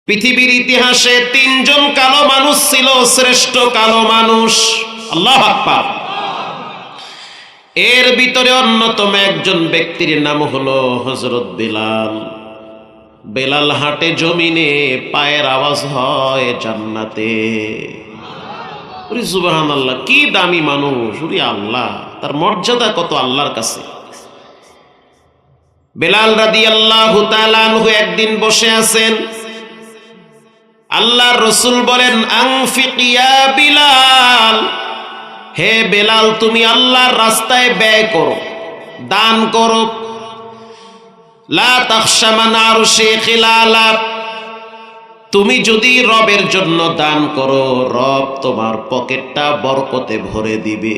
পৃথিবীর ইতিহাসে তিনজন কালো মানুষ ছিল শ্রেষ্ঠ কালো মানুষ। আল্লাহু আকবার। এর ভিতরে অন্যতম একজন ব্যক্তির নাম হলো হযরত বেলাল। বেলাল হাঁটে জমিনে, পায়ের আওয়াজ হয় জান্নাতে। ওরে সুবহানাল্লাহ, কি দামি মানুষ! ওরে আল্লাহ, তার মর্যাদা কত আল্লাহর কাছে। বেলাল রাদিয়াল্লাহু তাআলা আনহু একদিন বসে আছেন, আল্লাহর রাসূল বলেন, আনফিক ইয়া বিলাল, হে বেলাল তুমি আল্লাহর রাস্তায় ব্যয় করো, দান করো। লা তাখশা মান আরশি খিলালা, তুমি যদি রবের জন্য দান করো, রব তোমার পকেটটা বরকতে ভরে দিবে।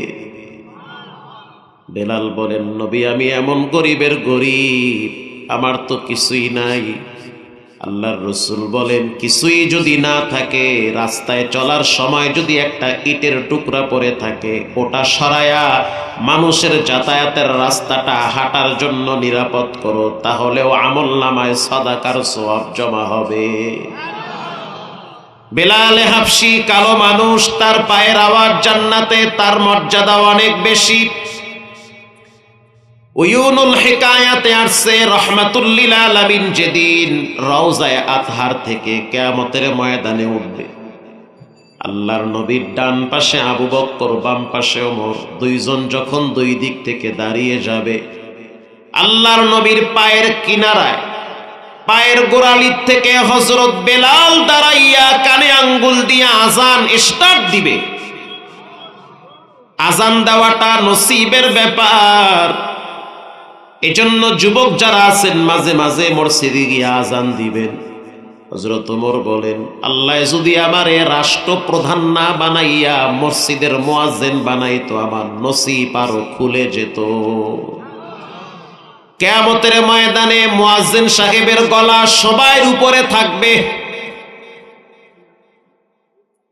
বেলাল বলেন, নবী আমি এমন গরিবের গরিব, আমার তো কিছুই নাই। আল্লাহর রাসূল বলেন, কিছুই যদি না থাকে, রাস্তায় চলার সময় যদি একটা ইটের টুকরা পড়ে থাকে, ওটা সরায়া মানুষের যাতায়াতের রাস্তাটা হাঁটার জন্য নিরাপদ করো, তাহলেও আমলনামায় সাদাকার সওয়াব জমা হবে। বেলাল হাবশি কালো মানুষ, তার পায়ের আওয়াজ জান্নাতে, তার মর্যাদা অনেক বেশি। উয়ুনুল হিকায়াতে আসছে, রহমাতুল লিল আলামিন যেদিন রওজায়ে আতহার থেকে কিয়ামতের ময়দানে উঠবে, আল্লাহর নবীর ডান পাশে আবু বকর, বাম পাশে ওমর, দুইজন যখন দুই দিক থেকে দাঁড়িয়ে যাবে, আল্লাহর নবীর পায়ের কিনারায়, পায়ের গোড়ালির থেকে হযরত বেলাল দাঁড়াইয়া কানে আঙ্গুল দিয়ে আজান স্টার্ট দিবে। আজান দেওয়াটা নসিবের ব্যাপার। এজন্য যুবক যারা আছেন মাঝে মাঝে মসজিদে গিয়ে আজান দিবেন। হযরত ওমর বলেন, আল্লাহ যদি আমারে রাষ্ট্রপ্রধান না বানাইয়া মসজিদের মুয়াজ্জিন বানাইতো, আমার নসিব আরো খুলে যেত। কিয়ামতের ময়দানে মুয়াজ্জিন সাহেবের গলা সবার উপরে থাকবে।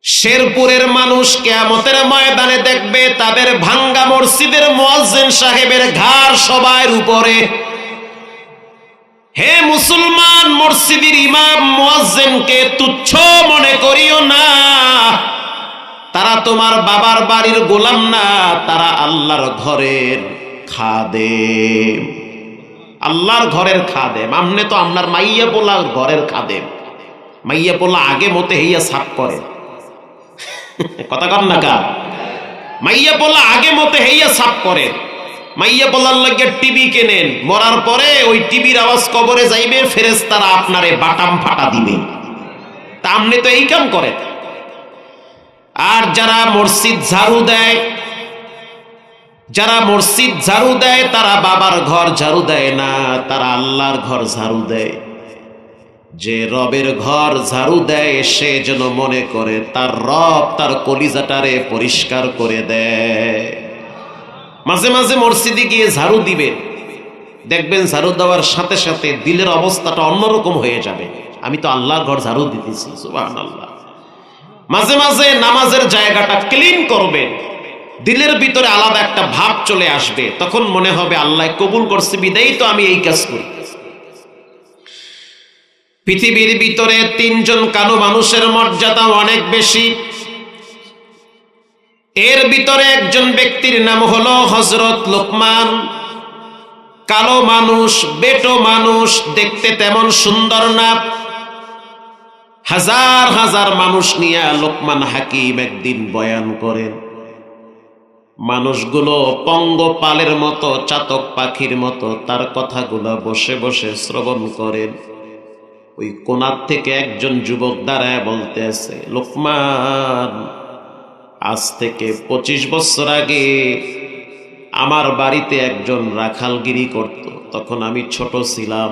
শেরপুরের মানুষ কিয়ামতের ময়দানে দেখবে তাদের ভাঙ্গা মসজিদের মুয়াজ্জিন সাহেবের ঘাড় সবার উপরে। হে মুসলমান, মসজিদের ইমাম মুয়াজ্জিনকে তুচ্ছ মনে করিও না। তারা তোমার বাবার বাড়ির গোলাম না, তারা আল্লাহর ঘরের খাদেম। আল্লাহর ঘরের খাদেম। আমনে তো আপনার মাইয়া পোলা ঘরের খাদেম। মাইয়া পোলা আগে মতে হইয়া সাফ করে, কথা কন না কা? মাইয়া পোলা আগে মতে হইয়া সাফ করে। মাইয়া পোলার লাগে টিভি কেনেন, মরার পরে ওই টিভির আওয়াজ কবরে যাইবে, ফেরেশতারা আপনারে বাটাম ফাটা দিবে। তা আপনি তো এই কাম করেন। আর যারা মসজিদ ঝাড়ু দেয়, যারা মসজিদ ঝাড়ু দেয়, তারা বাবার ঘর ঝাড়ু দেয় না, তারা আল্লাহর ঘর ঝাড়ু দেয়। যে রবের ঘর ঝাড়ু দেয়, সে যেন মনে করে তার রব তার কলিজাটারে পরিষ্কার করে দেয়। মাঝে মাঝে মসজিদে গিয়ে ঝাড়ু দিবেন, দেখবেন ঝাড়ু দেওয়ার সাথে সাথে দিলের অবস্থাটা অন্যরকম হয়ে যাবে। আমি তো আল্লাহর ঘর ঝাড়ু দিতেছি, সুবহানাল্লাহ। মাঝে মাঝে নামাজের জায়গাটা ক্লিন করবেন, দিলের ভিতরে আলাদা একটা ভাব চলে আসবে, তখন মনে হবে আল্লাহ কবুল করছে, বিদায়ী তো আমি এই কাজ করি। পৃথিবীর ভিতরে তিনজন কালো মানুষের মর্যাদা অনেক বেশি। এর ভিতরে একজন ব্যক্তির নাম হলো হযরত লোকমান। কালো মানুষ, বেটো মানুষ, দেখতে তেমন সুন্দর না। হাজার হাজার মানুষ নিয়ে লোকমান হাকিম একদিন বয়ান করেন। মানুষগুলো পঙ্গপালের মতো, চাতক পাখির মতো তার কথাগুলো বসে বসে শ্রবণ করেন। ওই কোণার থেকে একজন যুবক দাঁড়ায় বলতেছে, লোকমান, আজ থেকে 25 বছর আগে আমার বাড়িতে একজন রাখালগিরি করত। তখন আমি ছোট ছিলাম,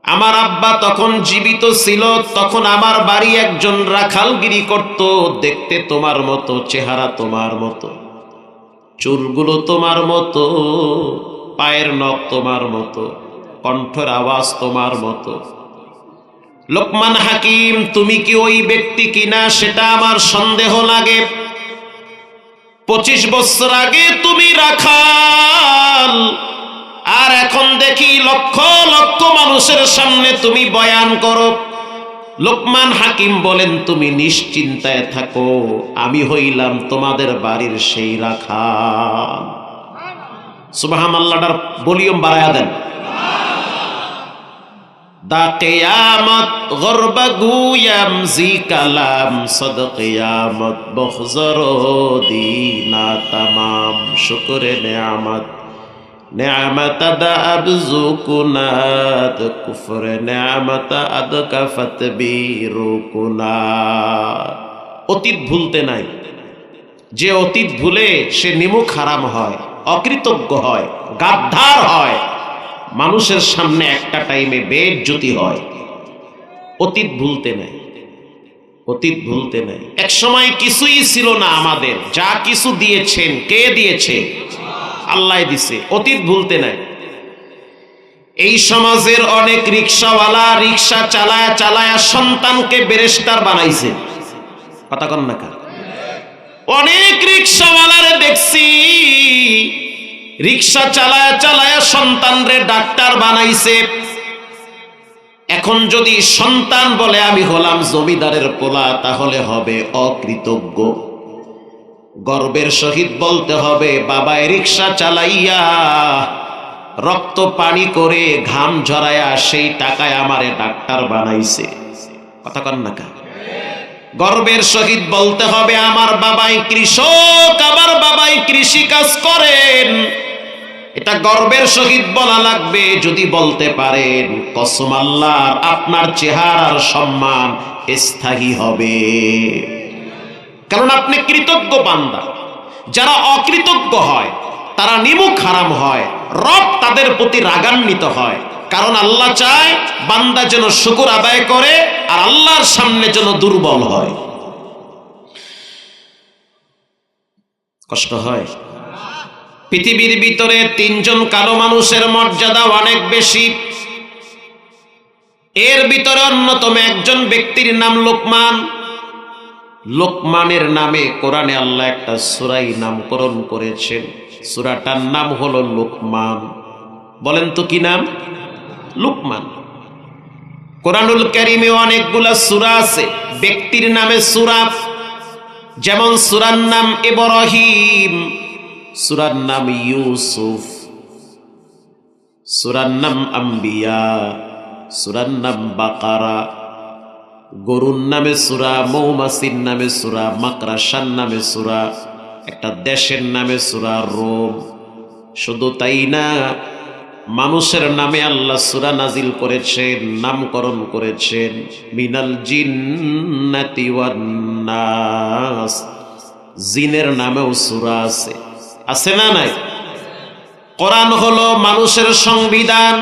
আমার আব্বা তখন জীবিত ছিল। তখন আমার বাড়ি একজন রাখালগিরি করত। দেখতে তোমার মতো, চেহারা তোমার মতো, চুলগুলো তোমার মতো, পায়ের নখ তোমার মতো, কণ্ঠের আওয়াজ তোমার মতো। লোকমান হাকিম, তুমি কি ওই ব্যক্তি কিনা সেটা আমার সন্দেহ লাগে। 25 বছর আগে তুমি রাখাল, আর এখন দেখি লক্ষ লক্ষ মানুষের সামনে তুমি বয়ান করো। লোকমান হাকিম বলেন, তুমি নিশ্চিন্তায় থাকো, আমি হইলাম তোমাদের বাড়ির সেই রাখাল। সুবহানাল্লাহর ভলিউম বাড়ায়া দেন। দা কিয়ামত গরবা গুয়াম জি কালাম সদ কিয়ামত বখজর দিনা তামাম শুকরে নেয়ামত নেয়ামত দা আবজু কুনাত কুফরে নেয়ামত আদ কাফত বিরু কুনাত। অতীত ভুলতে নাই, যে অতীত ভুলে সে নিমুখ হারাম হয়, অকৃতজ্ঞ হয়, গাদ্দার হয়, মানুষের সামনে একটা টাইমে বেইজ্জতি হয়। অতীত ভুলতে নাই, অতীত ভুলতে নাই। এক সময় কিছুই ছিল না আমাদের, যা কিছু দিয়েছেন কে দিয়েছে? আল্লাহ দিছে। অতীত ভুলতে নাই। এই সমাজের অনেক রিকশাওয়ালা রিকশা চালায়া চালায়া সন্তানকে ব্যারিস্টার বানাইছে। কথা কন না কার? অনেক রিকশাওয়ালারে দেখছি রিকশা চালায়া চালায়া সন্তানরে ডাক্তার বানাইছে। এখন যদি সন্তান বলে আমি হলাম জমিদারের পোলা, তাহলে হবে অকৃতজ্ঞ। গর্বের সহিত বলতে হবে, বাবায় রিকশা চালাইয়া রক্ত পানি করে ঘাম ঝরায়া সেই টাকায় আমারে ডাক্তার বানাইছে। কথা কন না কা? গর্বের সহিত বলতে হবে, আমার বাবাই কৃষক, আমার বাবাই কৃষি কাজ করেন। এটা গর্বের সহিত বলা লাগবে। যদি বলতে পারেন, কসম আল্লাহর, আপনার চেহারার সম্মান স্থায়ী হবে, কারণ আপনি কৃতজ্ঞ বান্দা। যারা অকৃতজ্ঞ হয় তারা নিমুখ হারাম হয়, রব তাদের প্রতি রাগান্বিত হয়। কারণ আল্লাহ চায় বান্দা যেন শুকর আদায় করে আর আল্লাহর সামনে যেন দুর্বল হয়। কষ্ট হয়। পৃথিবীর ভিতরে তিনজন কালো মানুষের মর্যাদা অনেক বেশি। এর ভিতরে অন্যতম একজন ব্যক্তির নাম লোকমান। লোকমানের নামে কোরআনে আল্লাহ একটা সূরাই নামকরণ করেছেন। সূরাটার নাম হলো লোকমান। বলেন তো কি নাম? লোকমান। কোরআনুল কারীমে অনেকগুলা সূরা আছে ব্যক্তির নামে সূরা। যেমন সূরার নাম ইব্রাহিম, সূরার নাম ইউসুফ, সূরার নাম আম্বিয়া, সূরার নাম বাকারা। গরুর নামে সূরা, মৌমাছির নামে সূরা, মাকড়াসার নামে সূরা, একটা দেশের নামে সূরা রোম। শুধু তাই না, মানুষের নামে আল্লাহ সূরা নাজিল করেছেন, নামকরণ করেছেন। মিনাল জিন্নাতি ওয়ান নাস, জিনের নামেও সূরা আছে। আছে না নাই? কোরআন হলো মানুষের সংবিধান।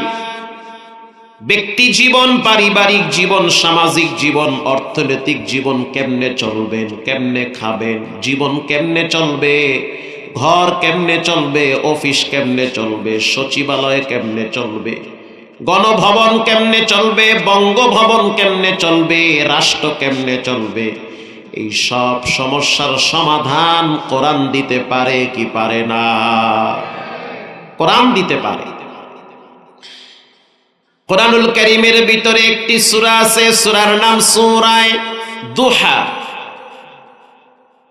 ব্যক্তি জীবন, পারিবারিক জীবন, সামাজিক জীবন, অর্থনৈতিক জীবন কেমনে চলবেন, কেমনে খাবেন, জীবন কেমনে চলবে, ঘর কেমনে চলবে, অফিস কেমনে চলবে, সচিবালয় কেমনে চলবে, গণভবন কেমনে চলবে, বঙ্গভবন কেমনে চলবে, রাষ্ট্র কেমনে চলবে, এই সব সমস্যার সমাধান কোরআন দিতে পারে কি পারে না? কোরআন দিতে পারে। কোরআনুল কারীমের ভিতরে একটি সূরা আছে, সূরার নাম সূরায়ে দুহা।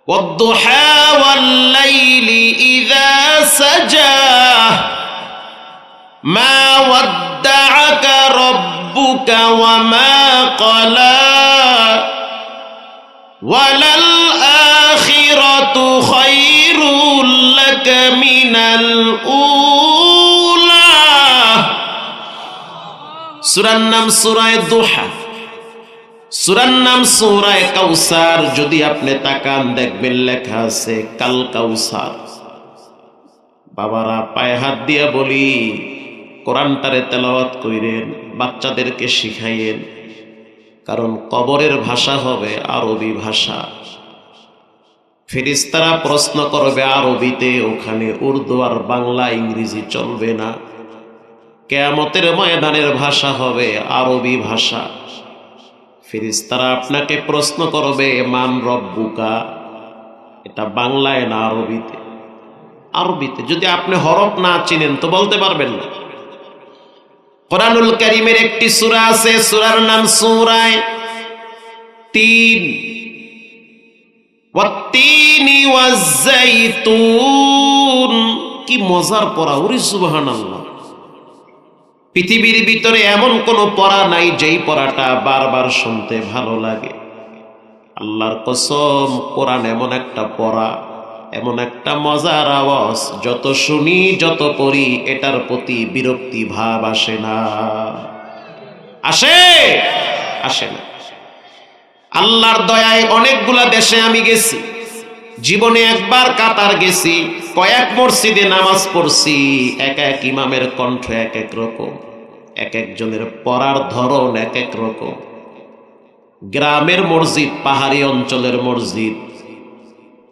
ওয়াদ-দুহা ওয়াল-লাইলি ইযা সাজা মা ওয়াদ্দাআকা রাব্বুকা ওয়া মা ক্বালা ওয়ালাল আখিরাতু খায়রুল লাকা মিনাল উলা। সূরার নাম সূরায়ে দুহা, সূরার নাম সূরায়ে কাউসার। যদি আপনি তাকান দেখবেন লেখা আছে কাল কাউসার। বাবারা, পায়ে হাত দিয়া বলি, কোরআনটারে তেলাওয়াত কইরেন, বাচ্চাদেরকে শিখাইয়েন, কারণ কবরের ভাষা হবে আরবি ভাষা। ফেরেশতারা প্রশ্ন করবে আরবিতে, ওখানে উর্দু আর বাংলা ইংরেজি চলবে না। কিয়ামতের ময়দানের ভাষা হবে আরবি ভাষা। ফেরেশতারা আপনাকে প্রশ্ন করবে মান রব্বুকা, এটা বাংলায় না আরবিতে? আরবিতে। যদি আপনি হরফ না চিনেন তো বলতে পারবেন না। কোরআনুল কারীমের একটি সূরা আছে, সূরার নাম সূরায়ে তিন, ওয়াত্তিনি ওয়াজ্জাইতুন। কি মজার পড়া, ওরে সুবহানাল্লাহ। পৃথিবীর ভিতরে এমন কোন পড়া নাই যেই পড়াটা বারবার শুনতে ভালো লাগে। আল্লাহর কসম, কোরআন এমন একটা পড়া, এমন একটা মজার আওয়াজ, যত শুনি যত পড়ি এটার প্রতি বিরক্তি ভাব আসে না। আসে? আসে না। আল্লাহর দয়ায় অনেকগুলা দেশে আমি গেছি, জীবনে একবার কাতার গেছি, কয়েক মসজিদে নামাজ পড়ছি। এক এক ইমামের কণ্ঠ এক এক রকম, এক একজনের পড়ার ধরন এক এক রকম। গ্রামের মসজিদ, পাহাড়ি অঞ্চলের মসজিদ,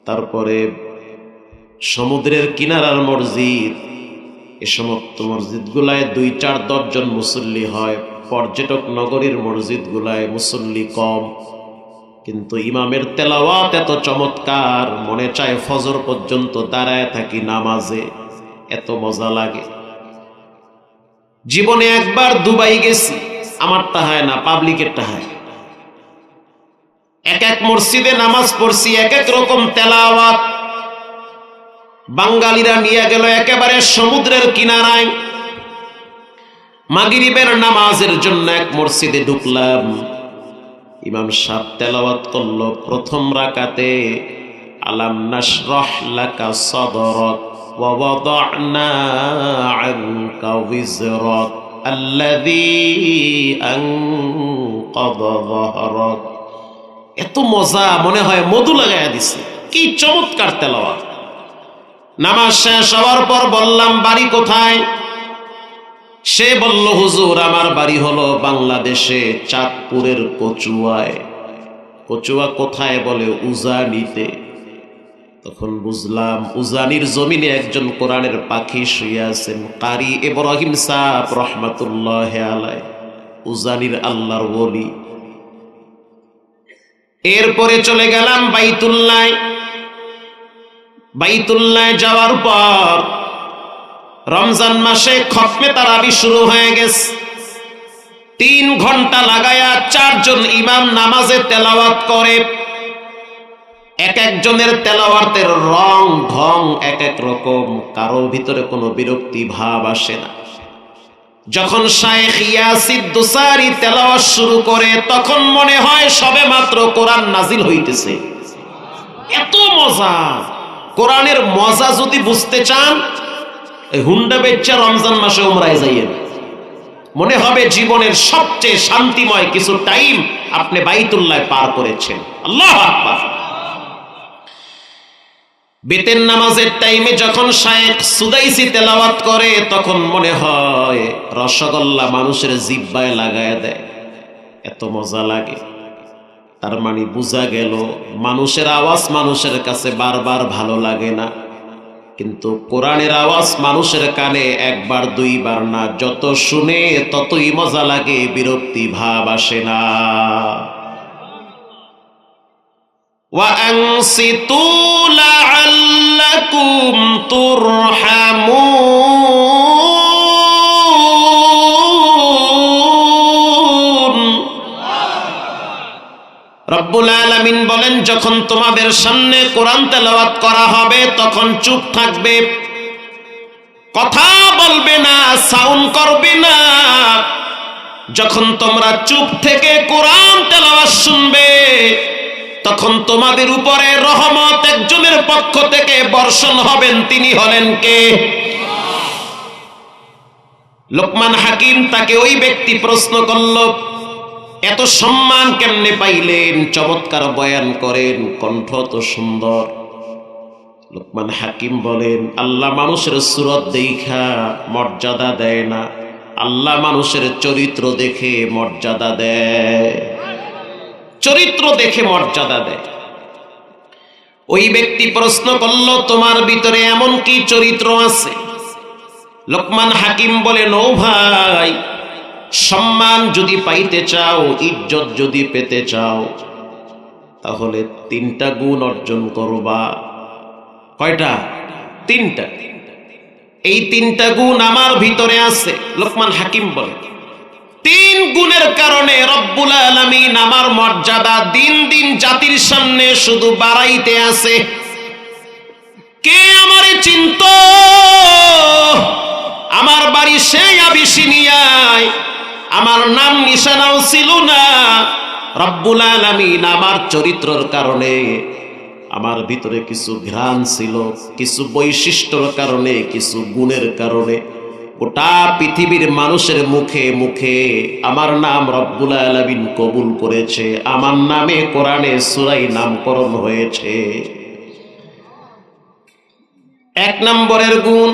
তারপরে সমুদ্রের কিনারার মসজিদ, এ সমস্ত মসজিদগুলায় 2-4-10 জন মুসল্লি হয়। পর্যটক নগরীর মসজিদগুলায় মুসল্লি কম, কিন্তু ইমামের তেলাওয়াত এত চমৎকার, মনে চায় ফজর পর্যন্ত দাঁড়ায় থাকি নামাজে, এত মজা লাগে। জীবনে একবার দুবাই গেছি, আমারটা হয় না, পাবলিকেরটা হয়। এক এক মসজিদে নামাজ পড়ছি, এক এক রকম তেলাওয়াত। বাঙালিরা নিয়ে গেল একেবারে সমুদ্রের কিনারায়। মাগরিবের নামাজের জন্য এক মসজিদে ঢুকলাম, ইমাম সাহেব তেলাওয়াত করলো প্রথম রাকাতে, আলাম নাশরাহ লাকা সাদরাক ওয়া ওয়াদা'না আনকা ওয়িজরাক আল্লাযী আনকাযা যাহরাক। এত মজা, মনে হয় মধু লাগাইয়া দিছে। কি চমৎকার তেলাওয়াত। নামাজ শেষ হওয়ার পর বললাম, বাড়ি কোথায়? সে বলল, হুজুর আমার বাড়ি হলো বাংলাদেশে চাঁদপুরের কচুয়ায়। কচুয়া কোথায়? বলে উজানিতে। তখন বুঝলাম উজানির জমিনে একজন কোরআনের পাখি শুয়ে আছেন, কারি ইব্রাহিম সাহেব রহমাতুল্লাহ আলাইহি, উজানির আল্লাহর ওলি। এরপরে চলে গেলাম বাইতুল্লাহ। বাইতুল্লাহ যাওয়ার পর রমজান মাসে খতমে তারাবি শুরু হয়ে গেছে। 3 ঘন্টা লাগায়া 4 জন ইমাম নামাজে তেলাওয়াত করে। এক একজনের তেলাওয়াতের রং ঢং এক এক রকম, কারো ভিতরে কোনো বিরক্তি ভাব আসে না। যখন শায়েখ ইয়াসির দুসারি তেলাওয়াত শুরু করে, তখন মনে হয় সবে মাত্র কোরআন নাজিল হইতেছে। এত মজা। কোরআনের মজা যদি বুঝতে চান, হুন্ডা বেচ্চা রমজান মাসে উমরায় যাইয়েন, মনে হবে জীবনের সবচেয়ে শান্তিময় কিছু টাইম আপনি বাইতুল্লাহ পার করেছেন। আল্লাহু আকবার। বেতের নামাজের টাইমে যখন শায়েখ সুদাইসি তেলাওয়াত করে, তখন মনে হয় রসগোল্লা মানুষের জিহ্বায় লাগায় দেয়, এত মজা লাগে। তার মানে বোঝা গেল মানুষের আওয়াজ মানুষের কাছে বারবার ভালো লাগে না, কিন্তু কোরআনের আওয়াজ মানুষের কানে একবার 2 বার না, যত শুনে ততই মজা লাগে, বিরক্তি ভাব আসে না। وَأَنصِتُوا لَعَلَّكُمْ تُرْحَمُونَ। রব্বুল আলামিন বলেন, যখন তোমাদের সামনে কোরআন তেলাওয়াত করা হবে তখন চুপ থাকবে, কথা বলবে না, সাউন্ড করবে না। যখন তোমরা চুপ থেকে কোরআন তেলাওয়াত শুনবে, তখন তোমাদের উপরে রহমত একজনের পক্ষ থেকে বর্ষণ হবেন। তিনি হলেন কে? লোকমান হাকিম। তাকে ওই ব্যক্তি প্রশ্ন করল, এত সম্মান কেমনে পাইলেন? চমৎকার বয়ান করেন, কণ্ঠ তো সুন্দর। লোকমান হাকিম বলেন, আল্লাহ মানুষের সুরত দেখা মর্যাদা দেয় না, আল্লাহ মানুষের চরিত্র দেখে মর্যাদা দেয়। চরিত্র দেখে মর্যাদা দেয়। ওই ব্যক্তি প্রশ্ন করল, তোমার ভিতরে এমন কি চরিত্র আছে? লোকমান হাকিম বলেন, ও ভাই, সম্মান যদি পাইতে চাও, ইজ্জত যদি পেতে চাও, তাহলে 3টা গুণ অর্জন করবা। কয়টা? 3টা। এই 3টা গুণ আমার ভিতরে আছে। লোকমান হাকিম বলেন, তিন গুণের কারণে রব্বুল আলামিন আমার মর্যাদা দিন দিন জাতির সামনে শুধু বাড়াইতে আছে। কে আমারে চিনত? আমার বাড়ি সেই আবিসিনিয়ায়, আমার নাম নিশানাও ছিল না। রব্বুল আলামিন আমার চরিত্রের কারণে, আমার ভিতরে কিছু ঘ্রাণ ছিল, কিছু বৈশিষ্ট্যর কারণে, কিছু গুণের কারণে গোটা পৃথিবীর মানুষের মুখে মুখে আমার নাম রব্বুল আলামিন কবুল করেছে। আমার নামে কোরআনে সূরায় নামকরণ হয়েছে। এক নম্বরের গুণ,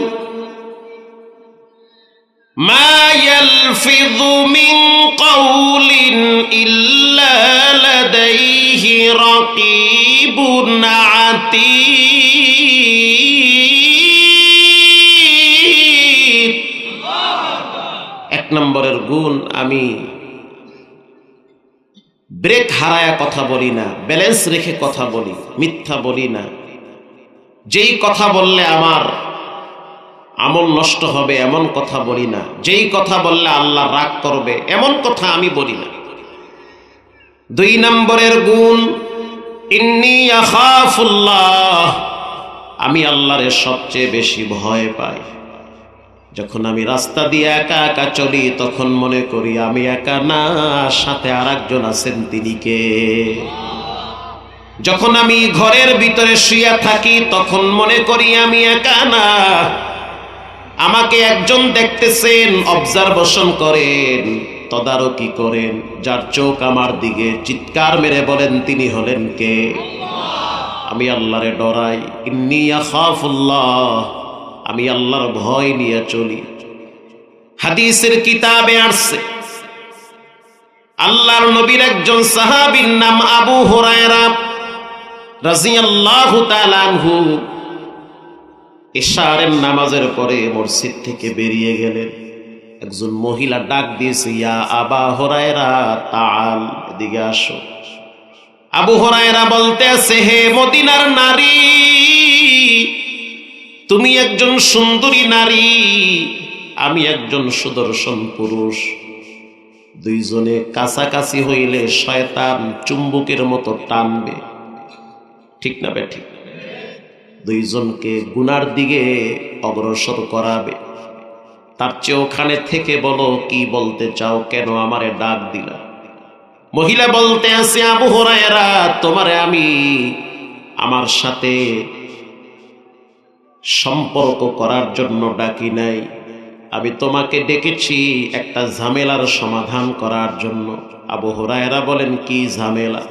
মা ইয়ালফিযু মিন কাউলিন ইল্লা লাদাইহি রাকীবুন আতীদ। এক নম্বরের গুণ, আমি ব্রেক হারায়া কথা বলি না, ব্যালেন্স রেখে কথা বলি, মিথ্যা বলি না। যেই কথা বললে আমার আমল নষ্ট হবে এমন কথা বলি না, যেই কথা বললে আল্লাহ রাগ করবে এমন কথা আমি বলি না। দুই নম্বরের গুণ, ইন্নী আখাফুল্লাহ, আমি আল্লাহরে সবচেয়ে বেশি ভয় পাই। যখন আমি রাস্তা দিয়ে একা একা চলি তখন মনে করি আমি একা না, সাথে আরেকজন আছেন, তিনি কে? যখন আমি ঘরের ভিতরে শুয়ে থাকি তখন মনে করি আমি একা না, আমাকে একজন দেখতেছেন, অবজারভেশন করেন, তদারকি করেন। যার চোখ আমার দিকে, চিৎকার মেরে বলেন তিনি হলেন কে? আমি আল্লাহরে ডরাই। ইন্নী আখাফুল্লাহ, আমি আল্লাহর ভয় নিয়ে চলি। হাদিসের কিতাবে আসছে, আল্লাহর নবীর একজন সাহাবীর নাম আবু হুরায়রা রাদিয়াল্লাহু তাআলা আনহু ইশারের নামাজের পরে মসজিদ থেকে বেরিয়ে গেলেন। একজন মহিলা ডাক দিয়েছে, ইয়া আবা হুরায়রা তাআল, এদিকে আসো। আবু হুরায়রা বলতে আছে, হে মদিনার নারী, তুমি একজন সুন্দরী নারী, আমি একজন সুদর্শন পুরুষ। দুইজনে কাছাকাছি হইলে শয়তান চুম্বকের মতো টানবে, ঠিক না বেঠিক? দুইজনকে গুনার দিকে অগ্রসর করাবে। তার চেয়ে ওখানে থেকে বলো কি বলতে চাও, কেন আমারে ডাক দিলা? মহিলা বলতে আছে, আবু হুরায়রা, তোমারে আমি আমার সাথে সম্পর্ক করার জন্য ডাকি নাই, আমি তোমাকে ডেকেছি একটা ঝামেলার সমাধান করার জন্য। আবু হুরায়রা বলেন, কি ঝামেলা?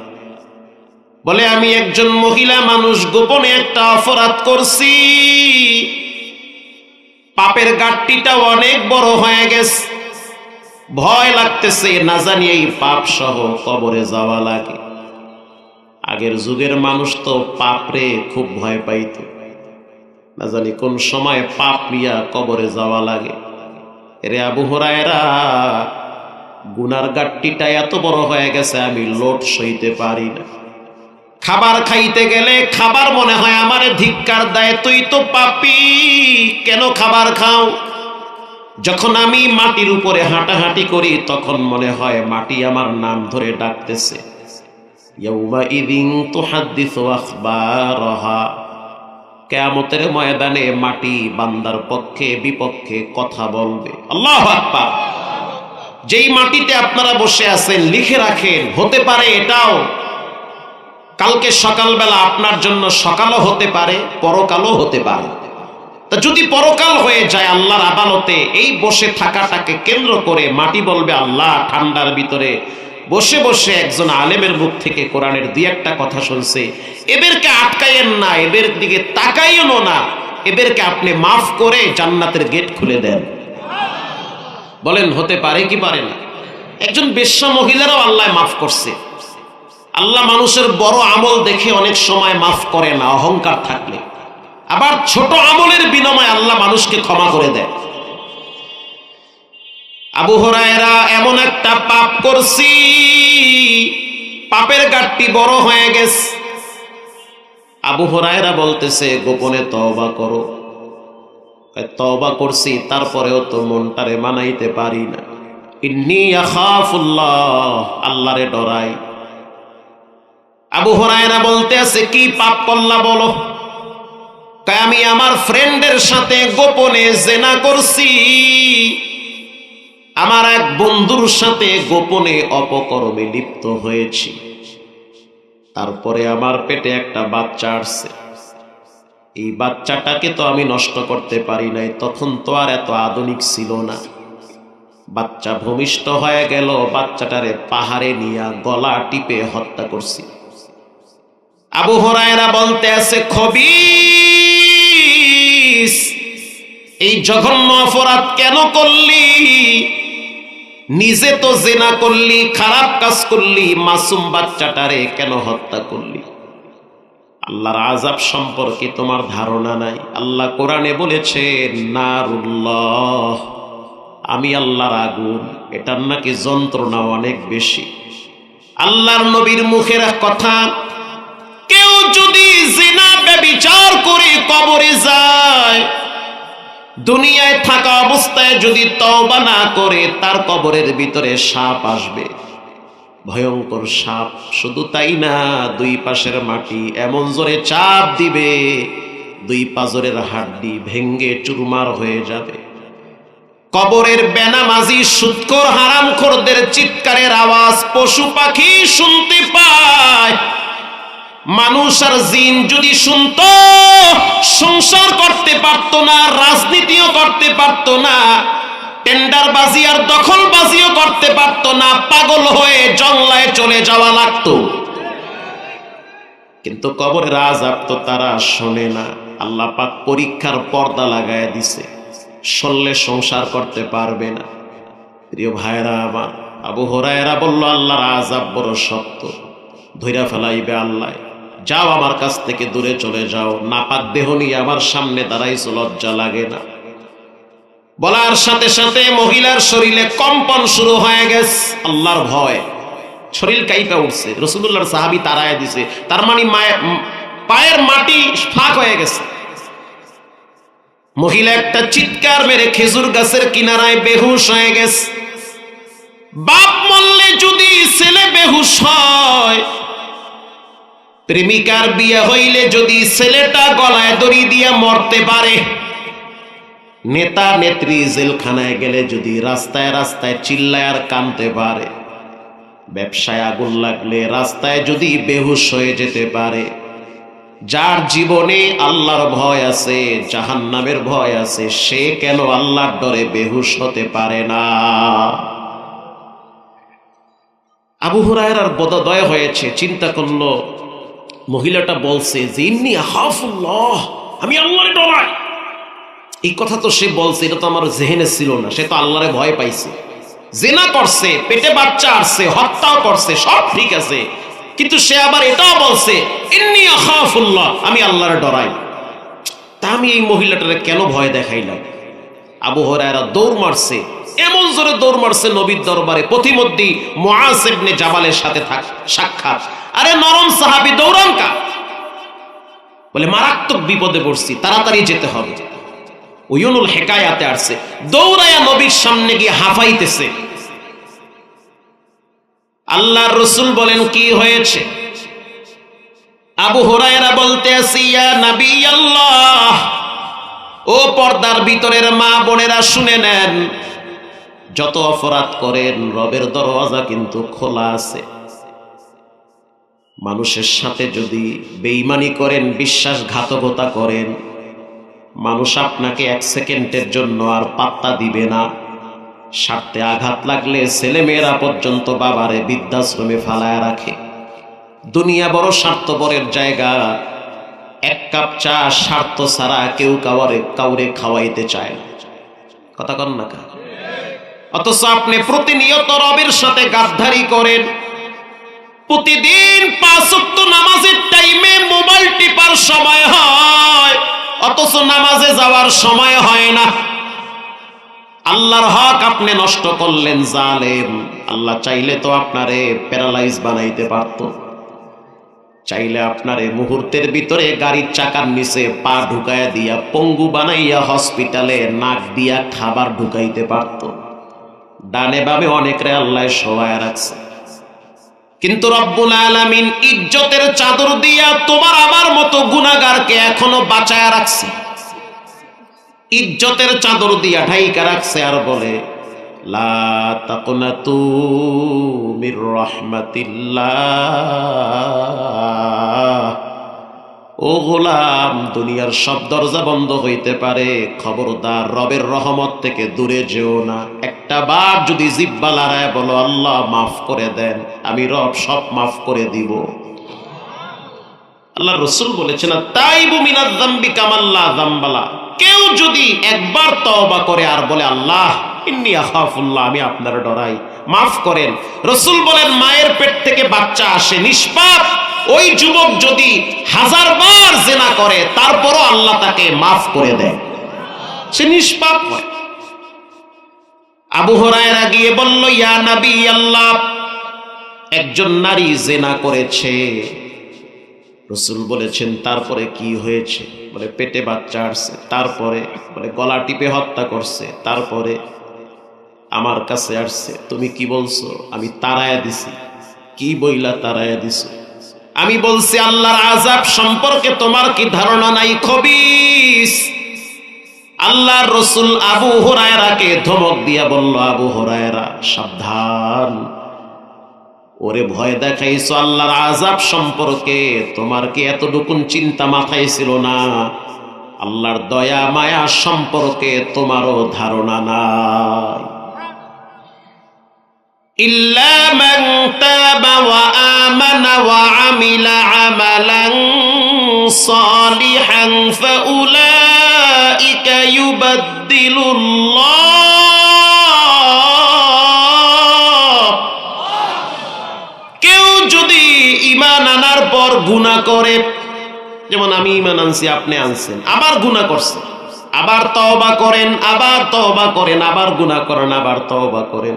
বলে, আমি একজন মহিলা মানুষ, গোপনে একটা অপরাধ করছি, পাপের গাঁটটিটা অনেক বড় হয়ে গেছে, ভয় লাগতেছে, না জানি এই পাপ সহ কবরে যাওয়া লাগে। আগের যুগের মানুষ তো পাপরে খুব ভয় পাইত, না জানি কোন সময় পাপ নিয়া কবরে যাওয়া লাগে। এরে আবু হুরায়রা, গুনার গাঁটটিটা এত বড় হয়ে গেছে, আমি লোট সইতে পারি না। খাবার খাইতে গেলে খাবার মনে হয় আমারে ধিক্কার দেয়, তুই তো পাপী, কেন খাবার খাও? যখন আমি মাটির উপরে হাঁটাহাঁটি করি তখন মনে হয় মাটি আমার নাম ধরে ডাকতেছে। ইয়াউমাইযিন তুহাদ্দিসু আখবারাহা, কিয়ামতের ময়দানে মাটি বান্দার পক্ষে বিপক্ষে কথা বলবে। আল্লাহু আকবার। যেই মাটিতে আপনারা বসে আছেন, লিখে রাখেন, হতে পারে এটাও কালকে সকালবেলা আপনার জন্য সকালও হতে পারে, পরকালও হতে পারে। তা যদি পরকাল হয়ে যায় আল্লাহর আদালতে, এই বসে থাকাটাকে কেন্দ্র করে মাটি বলবে, আল্লাহ ঠান্ডার ভিতরে বসে বসে একজন আলেমের মুখ থেকে কোরআনের দুই একটা কথা শুনছে, এদেরকে আটকাইয়েন না, এদের দিকে তাকাইয়েন না, এদেরকে আপনি মাফ করে জান্নাতের গেট খুলে দেন। বলেন হতে পারে কি পারে না? একজন বেশ্যা মহিলারও আল্লাহ মাফ করছে। আল্লাহ মানুষের বড় আমল দেখে অনেক সময় মাফ করে না, অহংকার থাকলে। আবার ছোট আমলের বিনিময়ে আল্লাহ মানুষকে ক্ষমা করে দেয়। আবু হুরায়রা, এমন একটা পাপ করছি, পাপের গাঁটটি বড় হয়ে গেছে। আবু হুরায়রা বলতেছে, গোপনে তওবা করো। তওবা করছি, তারপরেও তো মনটারে মানাইতে পারি না। ইন্নী আখাফুল্লাহ, আল্লাহরে ডরাই। আবু হুরায়রা বলতে আছে, কি পাপ করলা বলো? কয়, আমি আমার ফ্রেন্ডের সাথে গোপনে জিনা করছি, আমার এক বন্ধুর সাথে গোপনে অপকর্মে লিপ্ত হয়েছি, তারপরে আমার পেটে একটা বাচ্চা আসছে। এই বাচ্চাটাকে তো আমি নষ্ট করতে পারি নাই, তখন তো আর এত আধুনিক ছিল না। বাচ্চা ভূমিষ্ঠ হয়ে গেল, বাচ্চাটারে পাহাড়ে নিয়ে গলা টিপে হত্যা করছি। আবু হুরায়রা বলতে আছে, খবিস, এই জঘন্য অপরাধ কেন করলি? নিজে তো জিনা করলি, খারাপ কাজ করলি, মাসুম বাচ্চাটারে কেন হত্যা করলি? আল্লাহর আযাব সম্পর্কে তোমার ধারণা নাই? আল্লাহ কোরআনে বলেছে, নারুল্লাহ, আমি আল্লাহর আগুন, এটার নাকি যন্ত্রণা অনেক বেশি। আল্লাহর নবীর মুখের কথা, কেউ যদি জিনা ব্যভিচার করে কবরে যায়, দুনিয়ায় থাকা অবস্থায় যদি তওবা না করে, তার কবরের ভিতরে সাপ আসবে, ভয়ঙ্কর সাপ। শুধু তাই না, দুই পাশের মাটি এমন জোরে চাপ দিবে, দুই পাজরের হাড্ডি ভেঙ্গে চুরমার হয়ে যাবে। কবরের বেনামাজি সুদখোর হারামখোরদের চিৎকারের আওয়াজ পশু পাখি শুনতে পায়। মানুষ আর জিন যদি শুনতো, সংসার করতে পারতো না, রাজনীতিও করতে পারতো না, টেন্ডারবাজি আর দখলবাজিও করতে পারতো না, পাগল হয়ে জংলায় চলে যাওয়া লাগতো। কিন্তু কবরের আযাব তো তারা শোনে না। আল্লাহ পাক পরীক্ষার পর্দা লাগায় দিছে, শুনলে সংসার করতে পারবে না। প্রিয় ভাইরা আমার, আবু হুরায়রা বলল, আল্লাহর আযাব বড় শক্ত, ধইরা ফেলাইবে আল্লাহ। যাও, আমার কাছ থেকে দূরে চলে যাও, নাপাক দেহ নিয়ে আমার সামনে দাঁড়াইছো, লজ্জা লাগে না? বলার সাথে সাথে মহিলার শরীরে কম্পন শুরু হয়ে গেছে, আল্লাহর ভয়, শরীর কাইপা উঠছে। রাসূলুল্লাহর সাহাবী তাড়ায় দিছে, তার মানে পায়ের মাটি ফাঁক হয়ে গেছে। মহিলা একটা চিৎকার মেরে খেজুর গাছের কিনারায় বেহুশ হয়ে গেছে। বাপ মরলে যদি ছেলে বেহুশ হয়, প্রেমিকার বিয়ে হইলে যদি ছেলেটা গলায় দড়ি দিয়ে মরতে পারে, নেতা নেত্রী জেলখানায় গেলে যদি রাস্তায় রাস্তায় চিল্লায় আর কাঁদতে পারে, ব্যবসায় আগুন লাগলে রাস্তায় যদি বেহুশ হয়ে যেতে পারে, যার জীবনে আল্লাহর ভয় আছে, জাহান্নামের ভয় আছে, সে কেন আল্লাহর ডরে বেহুশ হতে পারে না? আবু হুরায়রার বোধোদয় হয়েছে, চিন্তা করলো, মহিলাটা বলছে যে ইন্নী আখাফুল্লাহ, আমি আল্লাহরে ডরাই। এই কথা তো সে বলছে, এটা তো আমার জেহেনে ছিল না। সে তো আল্লাহরে ভয় পাইছে, জিনা করছে, পেটে বাচ্চা আসছে, হত্যাও করছে, সব ঠিক আছে, কিন্তু সে আবার এটাও বলছে ইন্নী আখাফুল্লাহ, আমি আল্লাহরে ডরাই। তা আমি এই মহিলাটারে কেন ভয় দেখাইলাম? আবু হুরায়রা দৌড় মারছে, এমন জোরে দৌড় মারছে নবীর দরবারে। প্রতিমধ্যে মুআজ ইবনে জাবালের সাথে সাক্ষাৎ। আরে নরম সাহাবী, দৌড়ান কা? বলে মারাত্মক বিপদে পড়ছি, তাড়াতাড়ি যেতে হবে। উয়ুনুল হেকায়াতে আসছে, দৌড়ায়া নবীর সামনে গিয়ে হাঁফাইতেছে। আল্লাহর রাসূল বলেন, কি হয়েছে? আবু হুরায়রা বলতে আছে, ইয়া নবী আল্লাহ, ও পর্দার ভিতরের মা বোনেরা শুনে নেন, যত অপরাধ করেন রবের দরওয়াজা কিন্তু খোলা আছে। মানুষের সাথে যদি বেঈমানি করেন, বিশ্বাসঘাতকতা করেন, মানুষ আপনাকে এক সেকেন্ডের জন্য আর পাত্তা দিবে না। স্বার্থে আঘাত লাগলে ছেলেমেয়েরা পর্যন্ত বাবারে বৃদ্ধাশ্রমে ফালায় রাখে। দুনিয়া বড় স্বার্থপরের জায়গা। এক কাপ চা স্বার্থ ছাড়া কেউ কাউরে খাওয়াইতে চায় না। কথা কন না কা? অথচ আপনি প্রতিনিয়ত রবের সাথে গাদ্দারি করেন। প্রতিদিন 5 ওয়াক্ত নামাজের টাইমে মোবাইল টিপার সময় হয়, অথচ নামাজে যাওয়ার সময় হয় না। আল্লাহর হক আপনি নষ্ট করলেন, জালেম। আল্লাহ চাইলে তো আপনারে প্যারালাইজ বানাইতে পারত, চাইলে আপনারে মুহূর্তের ভিতরে গাড়ির চাকার নিচে পা ঢুকাইয়া দিয়া পঙ্গু বানাইয়া হসপিটালে নাক দিয়া খাবার ঢুকাইতে পারত। ডানে বামে অনেকরে আল্লাহ শোয়ায় রাখছে, কিন্তু রব্বুল আলামিন ইজ্জতের চাদর দিয়া তোমার আমার মতো গুনাহগারকে এখনো বাঁচায়া রাখছে, ইজ্জতের চাদর দিয়া ঢাইকা রাখছে। আর বলে লা তাকনাতু মির রাহমাতিল্লাহ, ও গোলাম, দুনিয়ার সব দরজা বন্ধ হইতে পারে, খবরদার রবের রহমত থেকে দূরে যেও না। একটা বার যদি জিহ্বা লড়ায় বলো আল্লাহ মাফ করে দেন, আমি রব সব মাফ করে দিব। আল্লাহ রাসূল বলেছেন তাইবু মিনাজ যামবি কামাল্লা যামবালা, কেউ যদি একবার তওবা করে আর বলে আল্লাহ ইন্নী আখাফুল্লাহ, আমি আপনার ডরাই, মাফ করেন। রাসূল বলেন মায়ের পেট থেকে বাচ্চা আসে নিষ্পাপ, ওই যুবক যদি 1000 বার জিনা করে তারপরও আল্লাহ তাকে মাফ করে দেয়, সে নিষ্পাপ হয়। আবু হুরায়রা গিয়ে বলল ইয়া নবী আল্লাহ, একজন নারী জিনা করেছে। রাসূল বলেছেন তারপরে কি হয়েছে? বলে পেটে বাচ্চা আসছে, তারপরে বলে গলা টিপে হত্যা করছে, তারপরে আমার কাছে আসছে, তুমি কি বলছো? আমি তাড়ায়া দিছি। কি বইলা তাড়ায়া দিছো? আমি বলছি আল্লাহর আযাব সম্পর্কে তোমার কি ধারণা নাই? খবিস। আল্লাহর রাসূল আবু হুরায়রাকে ধমক দিয়া বলল আবু হুরায়রা সাবধান, ওরে ভয় দেখাইছো আল্লাহর আযাব সম্পর্কে, তোমার কি এতটুকুন চিন্তা মাথায় ছিল না? আল্লাহর দয়া মায়া সম্পর্কে তোমারও ধারণা নাই। ইল্লা মান তাবা ওয়া আমানা ওয়া আমিলা আমালান সালিহান ফাউলাইকা ইউবাদদিলুল্লাহ। কেউ যদি ঈমান আনার পর গুনাহ করে, যেমন আমি ঈমান আনছি, আপনি আনছেন, আবার গুনাহ করছেন, আবার তওবা করেন, আবার তওবা করেন, আবার গুনাহ করেন, আবার তওবা করেন,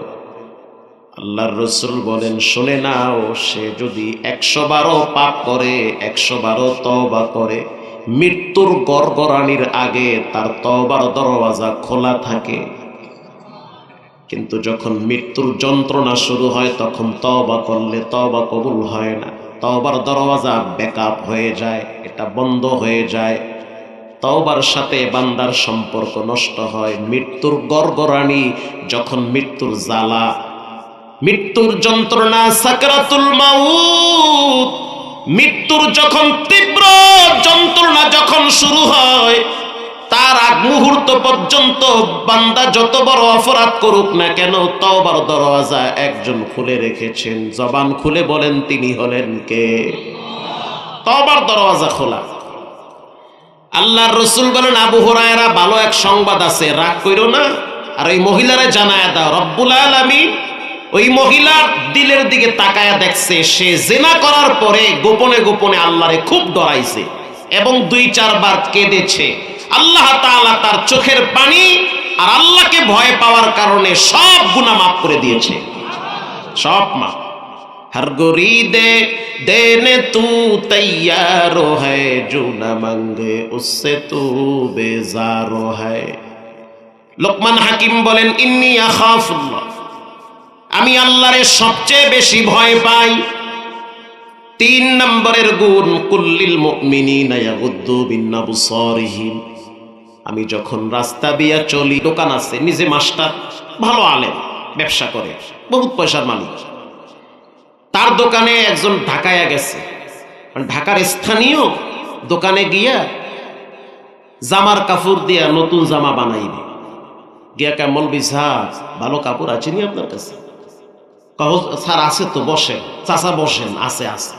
আল্লাহর রাসূল বলেন শুনে নাও, সে যদি 100 বারও পাপ করে, 100 বারও তওবা করে, মৃত্যুর গড়গড়ানির আগে তার তওবার দরওয়াজা খোলা থাকে। কিন্তু যখন মৃত্যুর যন্ত্রণা শুরু হয় তখন তওবা করলে তওবা কবুল হয় না, তওবার দরওয়াজা ব্যাকআপ হয়ে যায়, এটা বন্ধ হয়ে যায়, তওবার সাথে বান্দার সম্পর্ক নষ্ট হয়। মৃত্যুর গড়গড়ানি যখন, মৃত্যুর জ্বালা, মৃত্যুর যন্ত্রণা, সাকরাতুল মাউত, মৃত্যুর যখন তীব্র যন্ত্রণা যখন শুরু হয়, তার আগ মুহূর্ত পর্যন্ত বান্দা যত বড় অপরাধ করুক না কেন, তওবার দরওয়াজা একজন খুলে রেখেছেন। জবান খুলে বলেন তিনি হলেন কে? তওবার দরওয়াজা খোলা। আল্লাহর রাসূল বলেন আবু হুরায়রা ভালো এক সংবাদ আছে, রাগ কইরো না, আর ওই মহিলারে জানায়া দাও রব্বুল আলামিন ওই মহিলার দিলের দিকে তাকায়া দেখছে, সে জিনা করার পরে গোপনে গোপনে আল্লাহরে খুব ডরাইছে এবং 2-4 বার কেঁদেছে। আল্লাহ তাআলা তার চোখের পানি আর আল্লাহকে ভয় পাওয়ার কারণে সব গুনাহ মাফ করে দিয়েছে, সব মাফ। हर गोरी दे देने तू तैयार है, जो न मांगे उससे तू बेजार है। লোকমান হাকিম বলেন ইন্নী আখাফুল্লাহ, আমি আল্লাহরে সবচেয়ে বেশি ভয় পাই। 3 নম্বরের গুণ কুল্লিল মুমিনিনা ইয়াগুদ্দু বিন আবসারিহিম। আমি যখন রাস্তা দিয়া চলি, দোকান আছে, নিজে মাস্টার, ভালো আলেম, ব্যবসা করে, বহুত পয়সার মালিক, তার দোকানে একজন ঢাকায়া গেছে, ঢাকার স্থানীয় দোকানে গিয়া জামার কাপড় দিয়া নতুন জামা বানাইবে। গিয়া কে মৌলভী সাহেব ভালো কাপড় আছে নি আপনার কাছে? কহ স্যার আছে তো, বসেন চাচা বসেন, আছে আছে।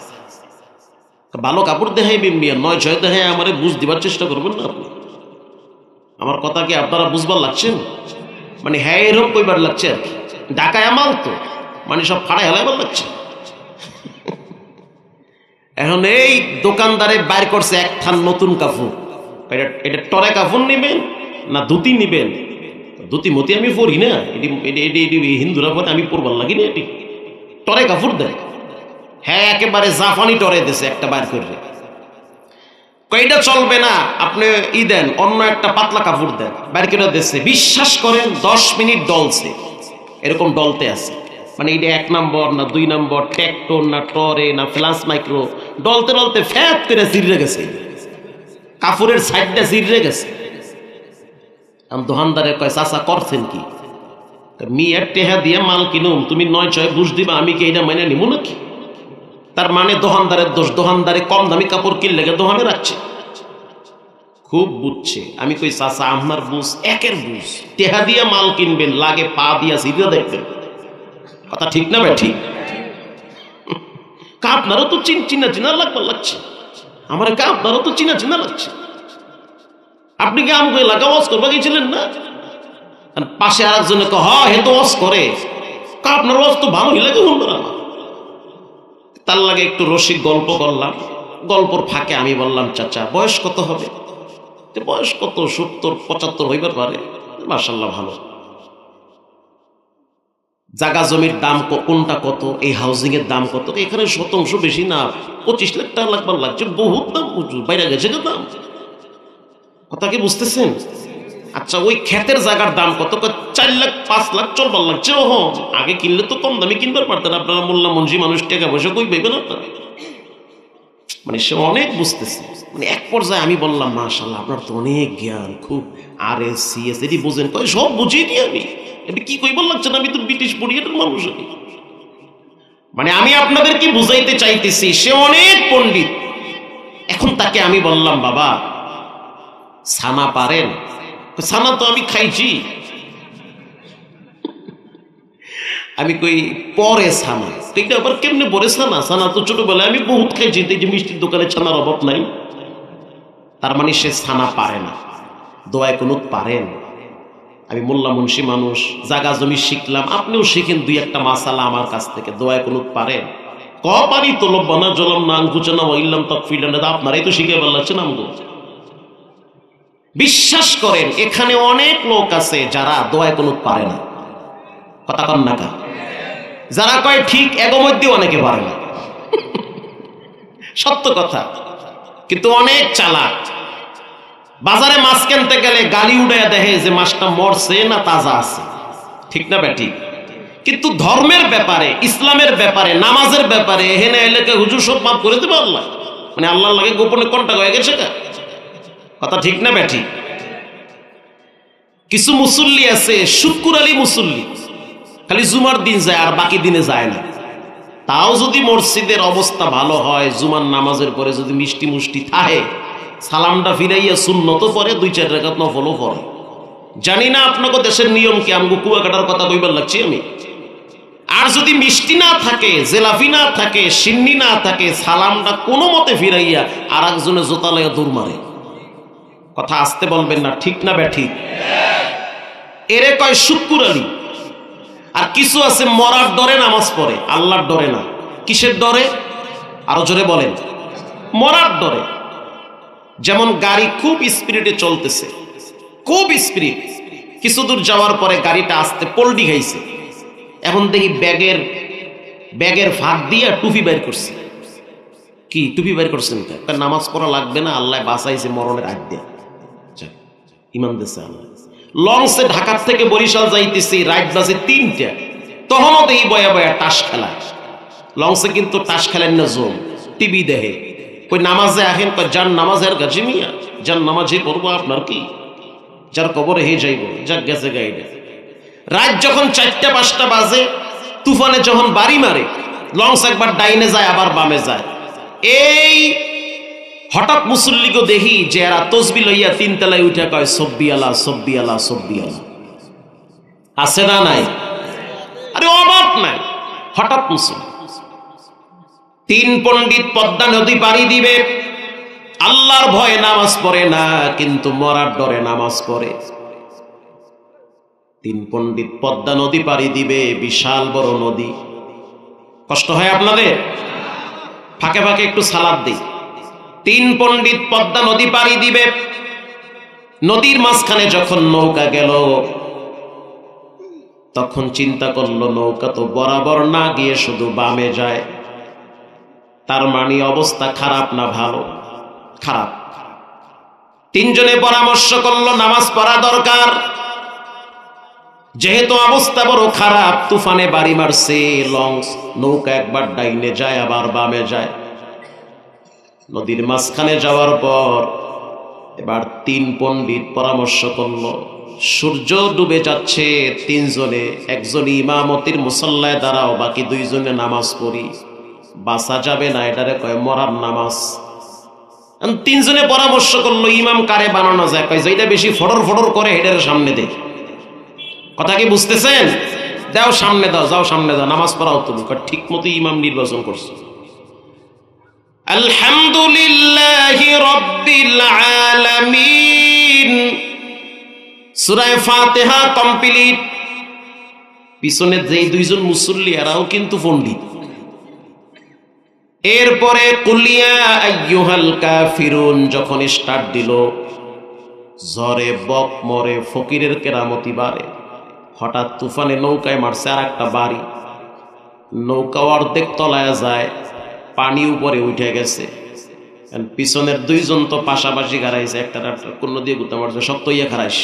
ভালো কাপড় দেখাইবে মিয়া, 9-6 দেখাই আমারে বুঝ দিবার চেষ্টা করবেন না আপনি? আমার কথা কি আপনারা বুঝবার লাগছেন? মানে হ্যাঁ এরকম কইবার লাগছে আর কি, ঢাকায় আমাল তো মানে সব ফাড়াই হেলাইবার লাগছে। এখন এই দোকানদারে বাইর করছে এক থান নতুন কাপড়, এটা টরে কাপড় নিবেন না ধুতি নিবেন? ধুতি মতি আমি পরি না, এটি হিন্দুরা পরে, আমি পরবার লাগি না, এটি টরে কাপড় দেয়। হ্যাঁ একেবারে জাফানি টরে দিছে একটা বাইর করে, কইটা চলবে না, আপনি ই দেন, অন্য একটা পাতলা কাপড় দেন, বাইর করে দিচ্ছে। বিশ্বাস করেন 10 মিনিট ডলছে, এরকম ডলতে আছে, মানে এটা 1 নম্বর না 2 নম্বর, ট্র্যাক্টর না টরে না ফ্লাস মাইক্রো, ডলতে ডলতে ফ্যাট করে চিড়ে গেছে, কাপড়ের সাইডটা চিড়ে গেছে। দোকানদারে কয় চাচা করছেন কি? মিয়ার টেহা দিয়ে মাল কিনুম, তুমি 9-6 ঘুষ দিবা, আমি কি এটা মাইনে নিব নাকি? তার মানে দোকানদারের দোষ, দোকানদারে কম দামি কাপড় কিনলে দোকানে রাখছে। খুব বুঝছে। আমি কই চাচা আপনার বুঝ একের বুঝ, টেহা দিয়ে মাল কিনবেন, লাগে পা দিয়া সিরিয়া দেখবেন। কথা ঠিক না ভাই? ঠিক। আপনারও তো চিনা চিনা লাগছে, আমার আপনারও তো চিনা চিনা লাগছে। আপনি কি আমাকে এলাকা ওয়াজ করবা গিয়েছিলেন না? পাশে আর একজনে হে তো ওয়াজ করে, আপনার ওয়াজ তো ভালোই লাগে আমার। তার লাগে একটু রসিক গল্প করলাম। গল্পর ফাঁকে আমি বললাম, চাচা বয়স কত হবে? বয়স কত? 70-75 হইবার পারে। মাশাআল্লাহ ভালো। জায়গা জমির দাম কোনটা কত? এই হাউজিং এর দাম কত? এখানে শতাংশ বেশি না, 25 লাখ টাকা লাগছে, বহুত দাম, বাইরে গেছে দাম। কথা কি বুঝতেছেন? আচ্ছা ওই ক্ষেতের জায়গার দাম কত? 4 লাখ 5 লাখ চলবার লাগছে। ওহো, আগে কিনলে তো কম দামে কিনবার পারতেন আপনারা, মোল্লা মঞ্জি মানুষ, টাকা পয়সা কই পাইবেন আপনারা? মানে সে অনেক বুঝতেছে। মানে এক পর্যায়ে আমি বললাম, মাশাআল্লাহ আপনার তো অনেক জ্ঞান, খুব RS CS এটি বুঝেন। কয় সব বুঝিয়ে নি আমি, এটা কি কইবার লাগছে না, আমি তো ব্রিটিশ পরিবারের মানুষ। মানে আমি আপনাদের কি বুঝাইতে চাইতেছি, সে অনেক পণ্ডিত। এখন তাকে আমি বললাম, বাবা ছানা পারেন? ছানা তো আমি খাইছি। আমি কই পরে ছানা, এটা আবার কেমনে পরে ছানা? ছানা তো ছোটবেলায় আমি বহুত খাইছি, যে মিষ্টির দোকানে ছানার অভাব নাই। তার মানে সে ছানা পারে না। দোয়ায় কুনুত পারেন? আমি মোল্লা মুন্সি মানুষ, জাগা জমি শিখলাম, আপনিও শিখেন 2-1টা মাসালা আমার কাছ থেকে। দোয়ায় কুনুত পারেন? পারি তো লব্বানা জলাম না আঙ্কুচানা ওয়াইল্লাম তাকফিলানা, আপনারাই তো শিখে বলছেন আমগো। বিশ্বাস করেন এখানে অনেক লোক আছে যারা দোয়ায় কুনুত পারে না। কথা কন না কা? যারা কয় ঠিক, এগো মধ্যে অনেকে পারে না, সত্য কথা। কিন্তু অনেক চালাক। বাজারে মাছ কিনতে গেলে গালি উড়াইয়া দেখে যে মাছটা মরছে না তাজা আছে, ঠিক না বেঠিক? কিন্তু ধর্মের ব্যাপারে, ইসলামের ব্যাপারে, নামাজের ব্যাপারে এখানে এলাকা হুজুর সব মাফ করে দেবে আল্লাহ। মানে আল্লাহর লাগে গোপনে কন্টাক্ট হয়ে গেছে। কথা ঠিক না বেঠিক? কিছু মুসল্লি আছে শুক্কুর আলী মুসল্লি, খালি জুমার দিন যায় আর বাকি দিনে যায় না। তাও যদি মসজিদের অবস্থা ভালো হয়, জুমার নামাজের পরে যদি মিষ্টি মুষ্টি থাকে, সালামটা ফিরাইয়া সুন্নত পরে 2-4 রাকাত নফলও পড়ে। জানি না আপনাকে দেশের নিয়ম কি, আমগো কুয়াকাটার কথা কইবার লাগছি আমি। আর যদি মিষ্টি না থাকে, জেলাফি না থাকে, সিন্নি না থাকে, সালামটা কোনো মতে ফিরাইয়া আর একজনে জোতালয়া দূর মারে। কথা আসতে বলবেন না, ঠিক না বেঠিক? এরে কয় শুক্কুর আলী। আর কিছু আছে মরার ডরে নামাজ পড়ে, আল্লাহর ডরে না। কিসের ডরে? আরো জোরে বলেন। মরার ডরে। যেমন গাড়ি খুব স্পিডে চলতেছে, খুব স্পিড, কিছু দূর যাওয়ার পরে গাড়িটা আসতে পল্টি খাইছে। এখন দেখি ব্যাগের ফাঁক দিয়ে টুপি বের করছে। কি টুপি বের করছেন? নামাজ পড়া লাগবে না, আল্লাহ বাঁচাইছে মরণের আগ দিয়ে, ইমান দিছে আল্লাহ। লঞ্চে ঢাকার থেকে বরিশাল যাইতেছি, রাত বাজে 3টা, তখনও দেখি বয়া বয়া টাস খেলায়। লঞ্চে কিন্তু টাস খেলেন না, জোন টিভি দেখে। কই নামাজে আহেন? কই যার নামাজের গাছি মিয়া, যার নামাজে পড়বো আপনার কি, যার কবরে হে যাইব, যার গেছে গাইডে। রাত যখন 4টা-5টা বাজে, তুফানে যখন বাড়ি মারে, লঞ্চ একবার ডাইনে যায় আবার বামে যায়। এই হঠাৎ মুসল্লিকে দেখি যে এরা তসবি লইয়া 3 তলায় উঠে কয় সব্বি আলা সব্বি আলা সব্বি আলা। আছে না নাই? আরে অভাব নাই। হঠাৎ মুসল্লি 3 পণ্ডিত পদ্মা নদী পাড়ি দিবে, আল্লাহর ভয়ে নামাজ পড়ে না, কিন্তু মরার ডরে নামাজ পড়ে। 3 পণ্ডিত পদ্মা নদী পাড়ি দিবে, বিশাল বড় নদী। কষ্ট হয় আপনাদের? ফাঁকে ফাঁকে একটু সালাদ দিই। 3 পণ্ডিত পদ্মা নদী পাড়ি দিবে। নদীর মাঝখানে যখন নৌকা গেল, তখন চিন্তা করলো নৌকা তো বরাবর না গিয়ে শুধু বামে যায়। তার মানে অবস্থা খারাপ না ভালো? খারাপ। 3 জনে পরামর্শ করলো নামাজ পড়া দরকার। যেহেতু অবস্থা বড় খারাপ, তুফানে বাড়ি মারছে, লঞ্চ নৌকা একবার ডাইনে যায় আবার বামে যায়। নদীর মাঝখানে যাওয়ার পর এবার তিন পণ্ডিত পরামর্শ করলো, সূর্য ডুবে যাচ্ছে, তিনজনে, একজন ইমামতির মুসল্লায় দাঁড়াও, বাকি দুইজনে নামাজ পড়ি, বাঁচা যাবে না, এটারে কয় মরার নামাজ। তিনজনে পরামর্শ করলো ইমাম কারে বানানো যায়, কয় যেটা বেশি ফটর ফটর করে এটার সামনে দেয়। কথা কি বুঝতেছেন? দাও সামনে দাও, যাও সামনে দাও, নামাজ পড়াও তুমি। ঠিক মতো ইমাম নির্বাচন করছো। আলহামদুলিল্লাহি রাব্বিল আলামিন, সূরা ফাতিহা কমপ্লিট। পিছনে যেই দুইজন মুসল্লি এরাও কিন্তু পণ্ডিত। এরপরে কুলিয়া আইয়ুহাল কাফিরুন যখন স্টার্ট দিল, ঝড়ে বক মরে, ফকিরের কেরামতি বাড়ে। হঠাৎ তুফানে নৌকায় মারছে আর একটা বাড়ি, নৌকা অর্ধেক তলায় যায়, পানি উপরে উঠে গেছে। পিছনের দুইজন তো পাশাপাশি খারাইছে, একটা কোন দিয়ে গুতা মারছে, শক্ত ইয়ে খারাইস,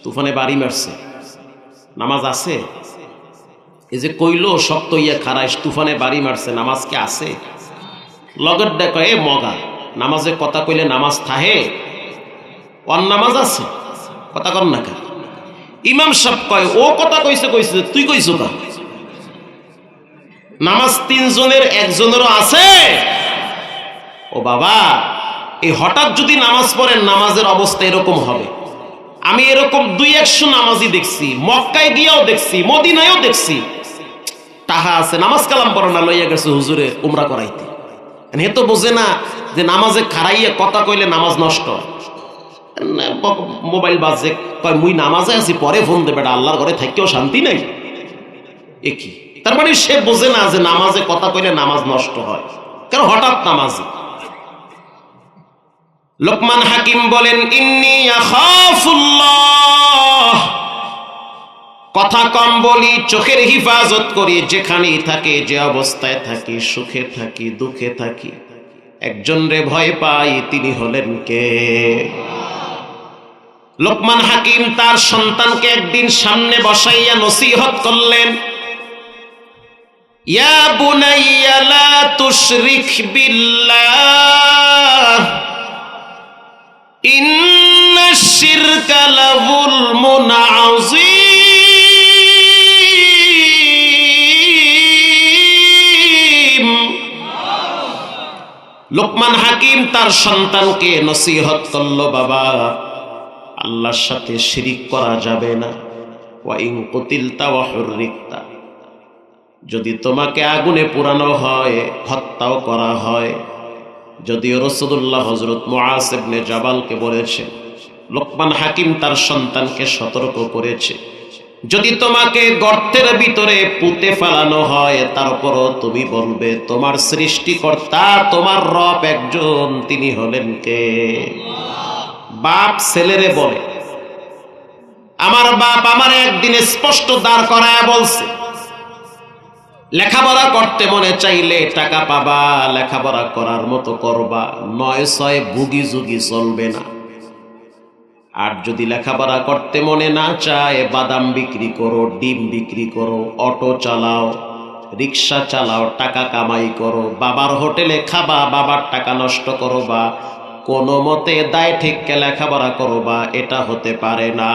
তুফানে বাড়ি মারছে। নামাজ আছে? এই যে কইলো শক্ত ইয়ে খারাইস, তুফানে বাড়ি মারছে, নামাজ কি আছে? লগের দেখো এ মগা, নামাজে কথা কইলে নামাজ থাহে? ওর নামাজ আছে, কথা কর না কা? ইমাম সাহেব কয় ও কথা কইছে, কইছে তুই কইছো কা? নামাজ তিনজনের একজনেরও আছে। ও বাবা, এই হঠাৎ যদি নামাজ পড়েন, নামাজের অবস্থা এরকম হবে। আমি এরকম 200 নামাজি দেখছি, মক্কায় গিয়েও দেখছি, মদিনায়ও দেখছি। টাহা আছে, নামাজ কালাম পড়ে না, লইয়া গেছে হুজুরে উমরা করাইতে। হে তো বোঝে না যে নামাজে খারাইয়া কথা কইলে নামাজ নষ্ট। মোবাইল বাজে, কয় মুই নামাজে আছি, পরে ফোন দেবে, আল্লাহর ঘরে থাকেও শান্তি নাই। একই, তার মানে সে বোঝে না যে নামাজে কথা কইলে নামাজ নষ্ট হয়, কারণ হঠাৎ নামাজে। লোকমান হাকিম বলেন, ইন্নী আখাফুল্লাহ, কথা কম বলি, চোখের হিফাজত করি, যেখানেই থাকি, যে অবস্থায় থাকি, সুখে থাকি, দুঃখে থাকি, একজন রে ভয় পাই, তিনি হলেন কে? লোকমান হাকিম তার সন্তানকে একদিন সামনে বসাইয়া নসিহত করলেন, ইয়া বুনাইয়া লা তুশরিক বিল্লাহ ইন্নাশ শিরকা লাযুলমুন আযীম। লোকমান হাকিম তার সন্তানকে নসিহত করলো, বাবা আল্লাহর সাথে শিরিক করা যাবে না। ওয়া ইন কুতিলতা ওয়া হুররিকতা, যদি তোমাকে আগুনে পোড়ানো হয়, হত্যাও করা হয়। যদিও রাসূলুল্লাহ হযরত মুআজ ইবনে জাবালকে বলেছেন, লোকমান হাকিম তার সন্তানকে সতর্ক করেছে, যদি তোমাকে গর্তের ভিতরে পুঁতে ফেলানো হয়, তারপরও তুমি বলবে তোমার সৃষ্টিকর্তা, তোমার রব একজন, তিনি হলেন কে? বাপ ছেলেরে বলে, আমার বাপ আমার একদিন স্পষ্ট দাঁড় করায় বলছে, লেখাপড়া করতে মনে চাইলে টাকা পাবা, লেখাপড়া করার মতো করবা, 9-6 বুগি জুগি চলবে না। আর যদি লেখাপড়া করতে মনে না চায়, বাদাম বিক্রি করো, ডিম বিক্রি করো, অটো চালাও, রিক্সা চালাও, টাকা কামাই করো, বাবার হোটেলে খাবা, বাবার টাকা নষ্ট করবা, কোনো মতে দায় ঠিককে লেখাপড়া করবা, এটা হতে পারে না।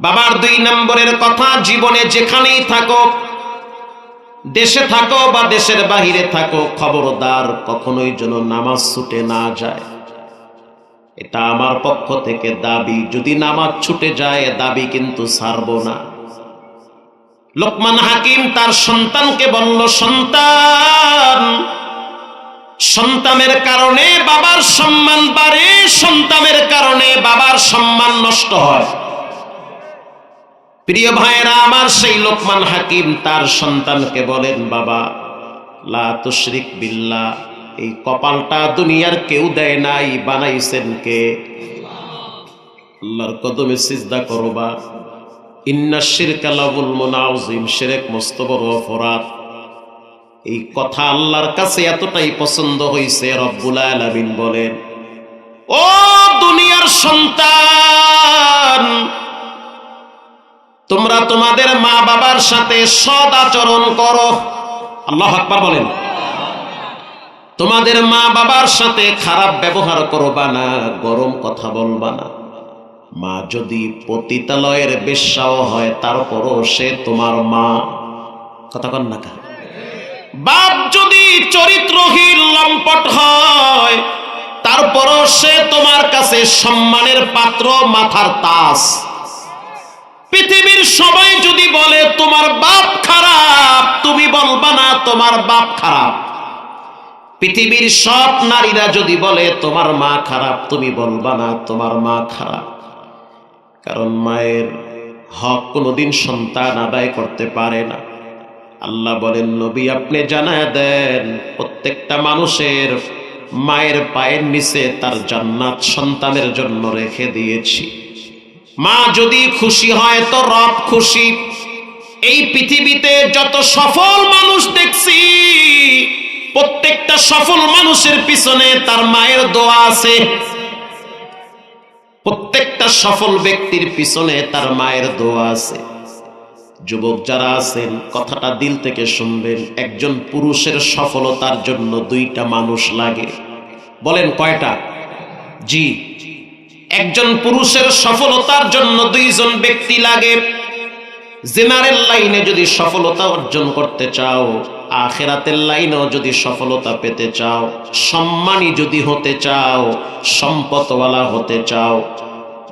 বাবার 2 নম্বরের কথা, জীবনে যেখানেই থাকো, দেশে থাকো বা দেশের বাহিরে থাকো, খবরদার কখনোই যেন নামাজ ছুটে না যায়। এটা আমার পক্ষ থেকে দাবি, যদি নামাজ ছুটে যায় দাবি কিন্তু ছাড়বো না। লোকমান হাকিম তার সন্তানকে বলল, সন্তান, সন্তানের কারণে বাবার সম্মান বাড়ে, সন্তানের কারণে বাবার সম্মান নষ্ট হয়। প্রিয় ভাইরা আমার, সেই লোকমান হাকিম তার সন্তানকে বলেন, বাবা লা তুশরিক বিল্লাহ, এই কপালটা দুনিয়ার কেউ দেয় নাই, বানাইছেন কে? আল্লাহর কদমে সিজদা করবা। ইন্নাশ শিরকা লাযুলমুন আযীম, শিরক মস্ত বড় অপরাধ। এই কথা আল্লাহর কাছে এতটাই পছন্দ হইছে, রব্বুল আলামিন বলেন, ও দুনিয়ার সন্তান, তোমরা তোমাদের মা বাবার সাথে সৎ আচরণ করো। আল্লাহু আকবার বলেন। তোমাদের মা বাবার সাথে খারাপ ব্যবহার করবা না, গরম কথা বলবা না। মা যদি পতিতালয়ের বেশ্যাও হয় তারপরও সে তোমার মা। কথা কন না কা? বাপ যদি চরিত্রহীন লম্পট হয় তারপরও সে তোমার কাছে সম্মানের পাত্র, মাথার তাজ। পৃথিবীর সবাই যদি বলে তোমার বাপ খারাপ, তুমি বলবা না তোমার বাপ খারাপ। পৃথিবীর সব নারীরা যদি বলে তোমার মা খারাপ, তুমি বলবা না তোমার মা খারাপ। কারণ মায়ের হক কোনোদিন সন্তান আদায় করতে পারে না। আল্লাহ বলেন, নবী আপনি জানায় দেন, প্রত্যেকটা মানুষের মায়ের পায়ের নিচে তার জান্নাত সন্তানের জন্য রেখে দিয়েছি। মা যদি খুশি হয় তো রব খুশি। এই পৃথিবীতে যত সফল মানুষ দেখছি, প্রত্যেকটা সফল মানুষের পিছনে তার মায়ের দোয়া আছে। প্রত্যেকটা সফল ব্যক্তির পিছনে তার মায়ের দোয়া আছে। যুবক যারা আছেন, কথাটা দিল থেকে শুনবেন। একজন পুরুষের সফলতার জন্য দুইটা মানুষ লাগে। বলেন কয়টা? জি, একজন পুরুষের সফলতার জন্য দুইজন ব্যক্তি লাগে। জেনারেল লাইনে যদি সফলতা অর্জন করতে চাও, আখিরাতের লাইনেও যদি সফলতা পেতে চাও, সম্মানী যদি হতে চাও, সম্পদওয়ালা হতে চাও,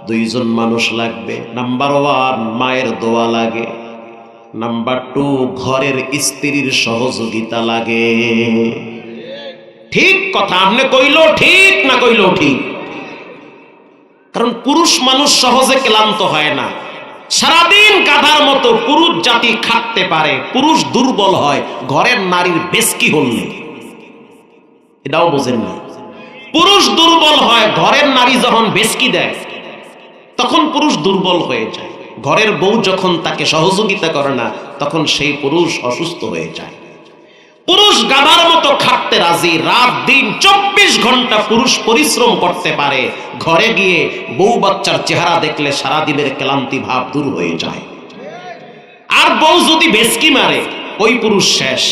দুইজন মানুষ লাগবে। নাম্বার 1 মায়ের দোয়া লাগে। নাম্বার 2 ঘরের স্ত্রীর সহযোগিতা লাগে। ঠিক কথা, আপনি কইলো ঠিক না কইলো ঠিক। কারণ পুরুষ মানুষ সহজে ক্লান্ত হয় না। সারাদিন গাধার মতো পুরুষ জাতি খাটতে পারে। পুরুষ দুর্বল হয় ঘরের নারীর বেশকি হলে। এটাও বোঝেন না। পুরুষ দুর্বল হয় ঘরের নারী যখন বেশকি দেয়, তখন পুরুষ দুর্বল হয়ে যায়। ঘরের বউ যখন তাকে সহযোগিতা করে না, তখন সেই পুরুষ অসুস্থ হয়ে যায়। পুরুষ গাধার মতো খাটতে রাজি। রাত দিন 24 ঘন্টা পুরুষ পরিশ্রম করতে পারে। ঘরে গিয়ে বউ বাচ্চার চেহারা দেখলে সারাদিনের ক্লান্তি ভাব দূর হয়ে যায়। আর বউ যদি বেশকি মারে, ওই পুরুষ শেষ।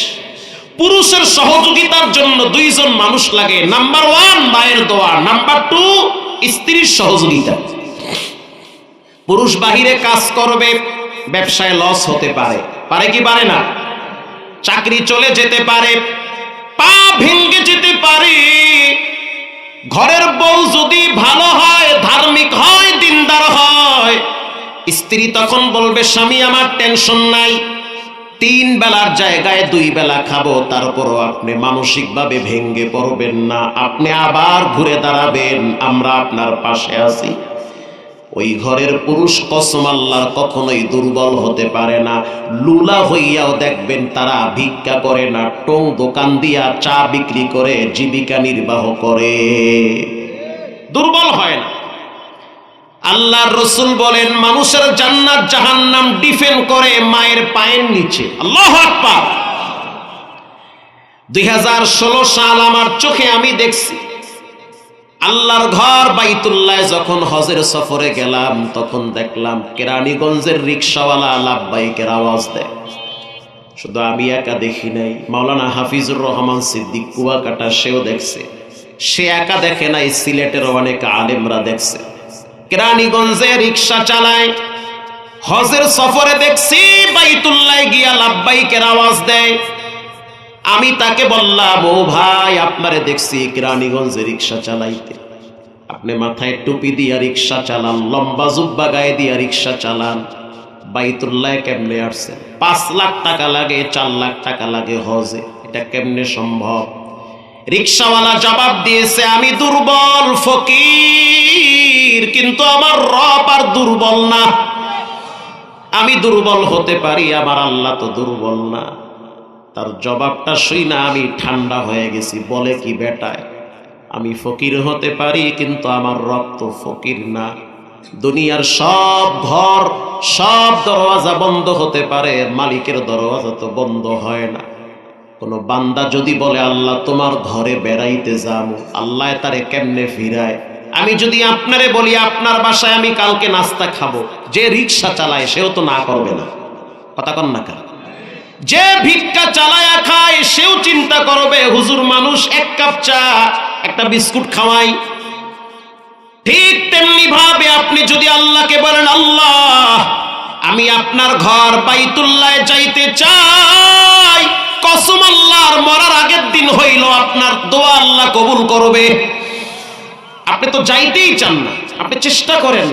পুরুষের সহযোগিতার জন্য দুইজন মানুষ লাগে। নাম্বার 1 মায়ের দোয়া, নাম্বার 2 স্ত্রীর সহযোগিতা। পুরুষ বাহিরে কাজ করবে, ব্যবসায় লস হতে পারে। পারে কি পারে না? চাকরি চলে যেতে পারে, পা ভেঙে যেতে পারে। ঘরের বউ যদি ভালো হয়, ধার্মিক হয়, দিনদার হয়, স্ত্রী তখন বলবে স্বামী আমার টেনশন নাই, 3 বেলার জায়গায় 2 বেলা খাবো। তারপরও আপনি মানসিকভাবে ভেঙে পড়বেন না, আপনি আবার ঘুরে দাঁড়াবেন, আমরা আপনার পাশে আছি। ওই ঘরের পুরুষ কসম আল্লাহর কখনোই দুর্বল হতে পারে না। লুলা হইয়াও দেখবেন তারা ভিক্ষা করে না, টং দোকান দিয়া চা বিক্রি করে জীবিকা নির্বাহ করে, দুর্বল হয় না। আল্লাহর রাসূল বলেন, মানুষের জান্নাত জাহান্নাম ডিফেন্ড করে মায়ের পায়ের নিচে। আল্লাহু আকবার। 2016 সাল আমার চোখে আমি দেখছি। আল্লাহর ঘর বাইতুল্লাহ যখন হজের সফরে গেলাম, তখন দেখলাম কেরানীগঞ্জের রিকশাওয়ালা লাব্বাইকের আওয়াজ দেয়। শুধু আমি একা দেখি নাই, মাওলানা হাফিজুর রহমান সিদ্দিক কুয়াকাটা সেও দেখছে। সে একা দেখে নাই, সিলেটের অনেক আলেমরা দেখছে। কেরানীগঞ্জে রিকশা চালায়, হজের সফরে দেখছি বাইতুল্লাহ গিয়া লাব্বাইকের আওয়াজ দেয়। আমি তাকে বললাম, ও ভাই আপনারে দেখছি কেরানীগঞ্জে রিকশা চালাইতে, আপনি মাথায় টুপি দিয়া রিকশা চালান, লম্বা জুব্বা গায়ে দিয়া রিকশা চালান, বাইতুল্লাহ কেমনে আসছেন? 5 লাখ টাকা লাগে, 4 লাখ টাকা লাগে হজে, এটা কেমনে সম্ভব? রিকশাওয়ালা জবাব দিয়েছে, আমি দুর্বল ফকির, কিন্তু আমার রব আর দুর্বল না। আমি দুর্বল হতে পারি, আমার আল্লাহ তো দুর্বল না। তার জবাবটা শুই না আমি ঠান্ডা হয়ে গেছি। বলে কি বেটায়, আমি ফকির হতে পারি, কিন্তু আমার রব তো ফকির না। দুনিয়ার সব ঘর, সব দরওয়াজা বন্ধ হতে পারে, মালিকের দরওয়াজা তো বন্ধ হয় না। কোন বান্দা যদি বলে আল্লাহ তোমার ঘরে বেড়াইতে যাবো, আল্লাহ তারে কেমনে ফিরায়? আমি যদি আপনারে বলি আপনার বাসায় আমি কালকে নাস্তা খাবো, যে রিক্সা চালায় সেও তো না করবে না, কথা কন না কেন? যে ভিক্ষা চালায়া খায় সেও চিন্তা করবে হুজুর মানুষ এক কাপ চা একটা বিস্কুট খাওয়াই। ঠিক তেমনি ভাবে আপনি যদি আল্লাহকে বলেন আল্লাহ আমি আপনার ঘর বাইতুল্লাহ যাইতে চাই, কসম আল্লাহর মরার আগের দিন হইল আপনার দোয়া আল্লাহ কবুল করবে। আপনি তো যাইতেই চান না, আপনি চেষ্টা করেন।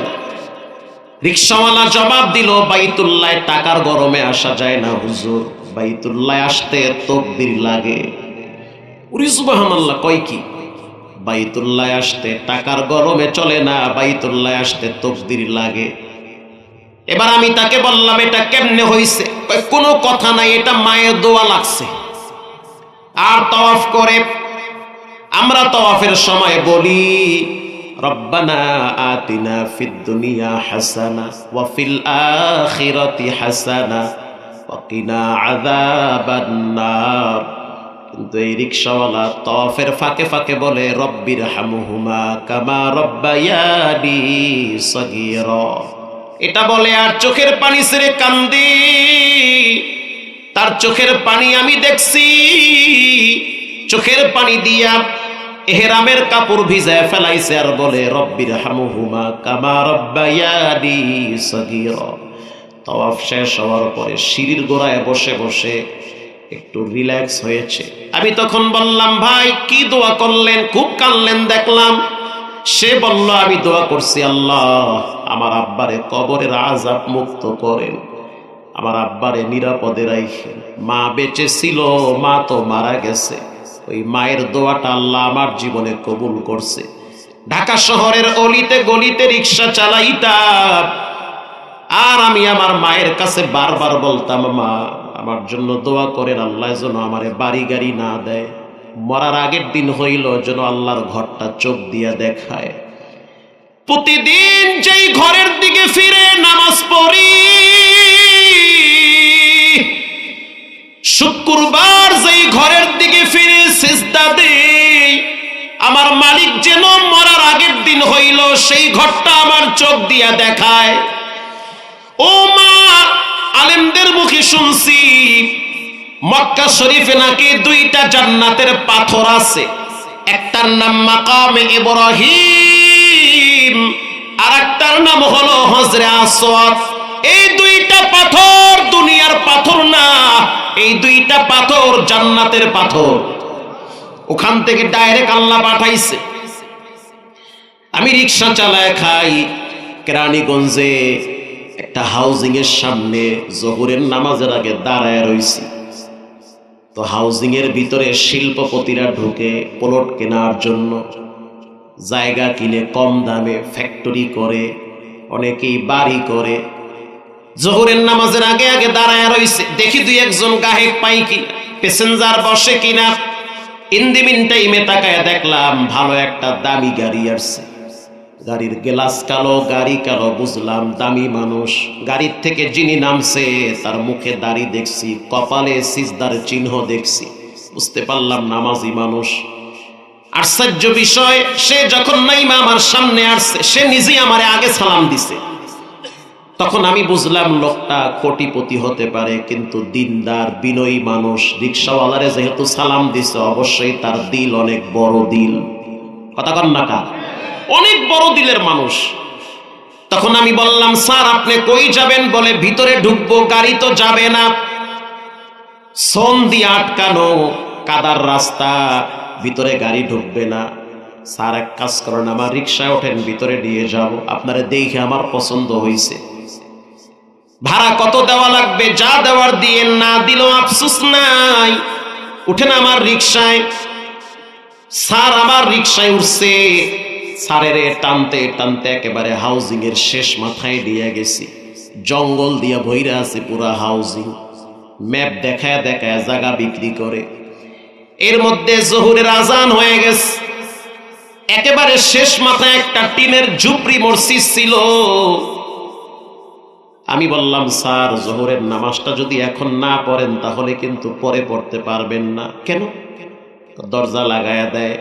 রিকশাওয়ালা জবাব দিল বাইতুল্লাহ টাকার গরমে আসা যায় না হুজুর, বাইতুল্লাহ আসতে তাকবীর লাগে। উরি সুবহানাল্লাহ, কয় কি? বাইতুল্লাহ আসতে টাকার গরমে চলে না, বাইতুল্লাহ আসতে তাকবীর লাগে। এবার আমি তাকে বললাম এটা কেমনে হইছে? কোনো কথা নাই, এটা মায়ের দোয়া লাগছে। আর তাওয়াফ করে আমরা তাওয়াফের সময় বলি রব্বানা আতিনা ফিদ দুনিয়া হাসানা ওয়া ফিল আখিরাতি হাসানা ওয়া কিনা আযাবান নার। কিন্তু এই রিকশাওয়ালা তাওয়াফের ফাঁকে ফাঁকে বলে রব্বির হামহুমা কামা রব্বায়ানি সগীরা। এটা বলে আর চোখের পানি ছেড়ে কান্দি। তার চোখের পানি আমি দেখছি, চোখের পানি দিয়া ইহরামের কাপড় ভিজায় ফেলাইছে আর বলে রব্বির হামহুমা কামা রব্বায়ানি সগীরা। তাওয়াফ শেষ হওয়ার পরে সিঁড়ির গোড়ায় বসে বসে একটু রিল্যাক্স হয়েছে। আমি তখন বললাম ভাই কি দোয়া করলেন? খুব কাঁদলেন দেখলাম। সে বলল আমি দোয়া করছি আল্লাহ আমার আব্বারে কবরের আযাব মুক্ত করেন, আমার আব্বারে নিরাপদে রাখেন। মা বেঁচে ছিল, মা তো মারা গেছে, ওই মায়ের দোয়াটা আল্লাহ আমার জীবনে কবুল করছে। ঢাকা শহরের অলিতে গলিতে রিক্সা চালাইতাম আর আমি আমার মায়ের কাছে বারবার বলতাম মা আমার জন্য দোয়া করেন, আল্লাহ যেন আমারে বাড়ি গাড়ি না দেয়, মরার আগের দিন হইল যেন আল্লাহর ঘরটা চোখ দিয়া দেখায়। প্রতিদিন যেই ঘরের দিকে ফিরে নামাজ পড়ি, শুক্রবার যেই ঘরের দিকে ফিরে সিজদা দেই, আমার মালিক যেন মরার আগের দিন হইল সেই ঘরটা আমার চোখ দিয়া দেখায়। ও মা, আলেমদের মুখে শুনছি মক্কা শরীফে নাকি দুইটা জান্নাতের পাথর আছে, একটার নাম মাকামে ইব্রাহিম আর একটার নাম হলো হজরে আসওয়াদ। এই দুইটা পাথর দুনিয়ার পাথর না, এই দুইটা পাথর জান্নাতের পাথর। ওখান থেকে ডাইরেক্ট আল্লাহ পাঠাইছে। আমি রিক্সা চালায় খাই কেরানীগঞ্জে একটা হাউজিং এর সামনে জোহরের নামাজের আগে দাঁড়ায় রইছি। তো হাউজিং এর ভিতরে শিল্পপতিরা ঢুকে প্লট কেনার জন্য, জায়গা কিনে কম দামে ফ্যাক্টরি করে, অনেকেই বাড়ি করে। জোহরের নামাজের আগে আগে দাঁড়ায় রইছে, দেখি দুই একজন গাহেক পাই কি, প্যাসেঞ্জার বসে কিনা। ইন দি মিন টাইমে তাকায় দেখলাম ভালো একটা দামি গাড়ি আসছে। গাড়ির গ্লাস কালো, গাড়ি কালো, বুঝলাম দামি মানুষ। গাড়ির থেকে যিনি নামছে তার মুখে দাড়ি দেখছি, কপালে সিজদার চিহ্ন দেখছি, বুঝতে পারলাম নামাজি মানুষ। আশ্চর্য বিষয়, সে যখন নাইমা আমার সামনে আসছে সে নিজেই আমারে আগে সালাম দিছে। তখন আমি বুঝলাম লোকটা কোটিপতি হতে পারে কিন্তু দিনদার বিনয়ী মানুষ। রিকশাওয়ালারে যেহেতু সালাম দিছে অবশ্যই তার দিল অনেক বড় দিল, কথা কন না কা, অনেক বড় দিলের মানুষ। তখন আমি বললাম স্যার আপনি কই যাবেন? বলে ভিতরে ঢুকবো, গাড়ি তো যাবে না, সোন দিয়ে আটকানো কাদার রাস্তা, ভিতরে গাড়ি ঢুকবে না। স্যার এক কাজ করেন আমার রিকশায় ওঠেন, ভিতরে নিয়ে যাব, আপনারে দেখে আমার পছন্দ হয়েছে। ভাড়া কত দেওয়া লাগবে? যা দেওয়ার দিয়ে, না দিলেও আফসোস নাই, উঠেন আমার রিকশায়। স্যার আমার রিকশায় উঠছে। স্যারের টানতে টানতে একেবারে হাউজিং এর শেষ মাথায় দিয়ে গেছি। জঙ্গল দিয়া ভইরা আছে পুরা হাউজিং, ম্যাপ দেখায় দেখায় জায়গা বিক্রি করে। এর মধ্যে জোহরের আজান হয়ে গেছে। একেবারে শেষ মাথায় একটা টিনের ঝুপড়ি মসজিদ ছিল। আমি বললাম স্যার জোহরের নামাজটা যদি এখন না পড়েন তাহলে কিন্তু পরে পড়তে পারবেন না। কেন? দরজা লাগায়া দেয়,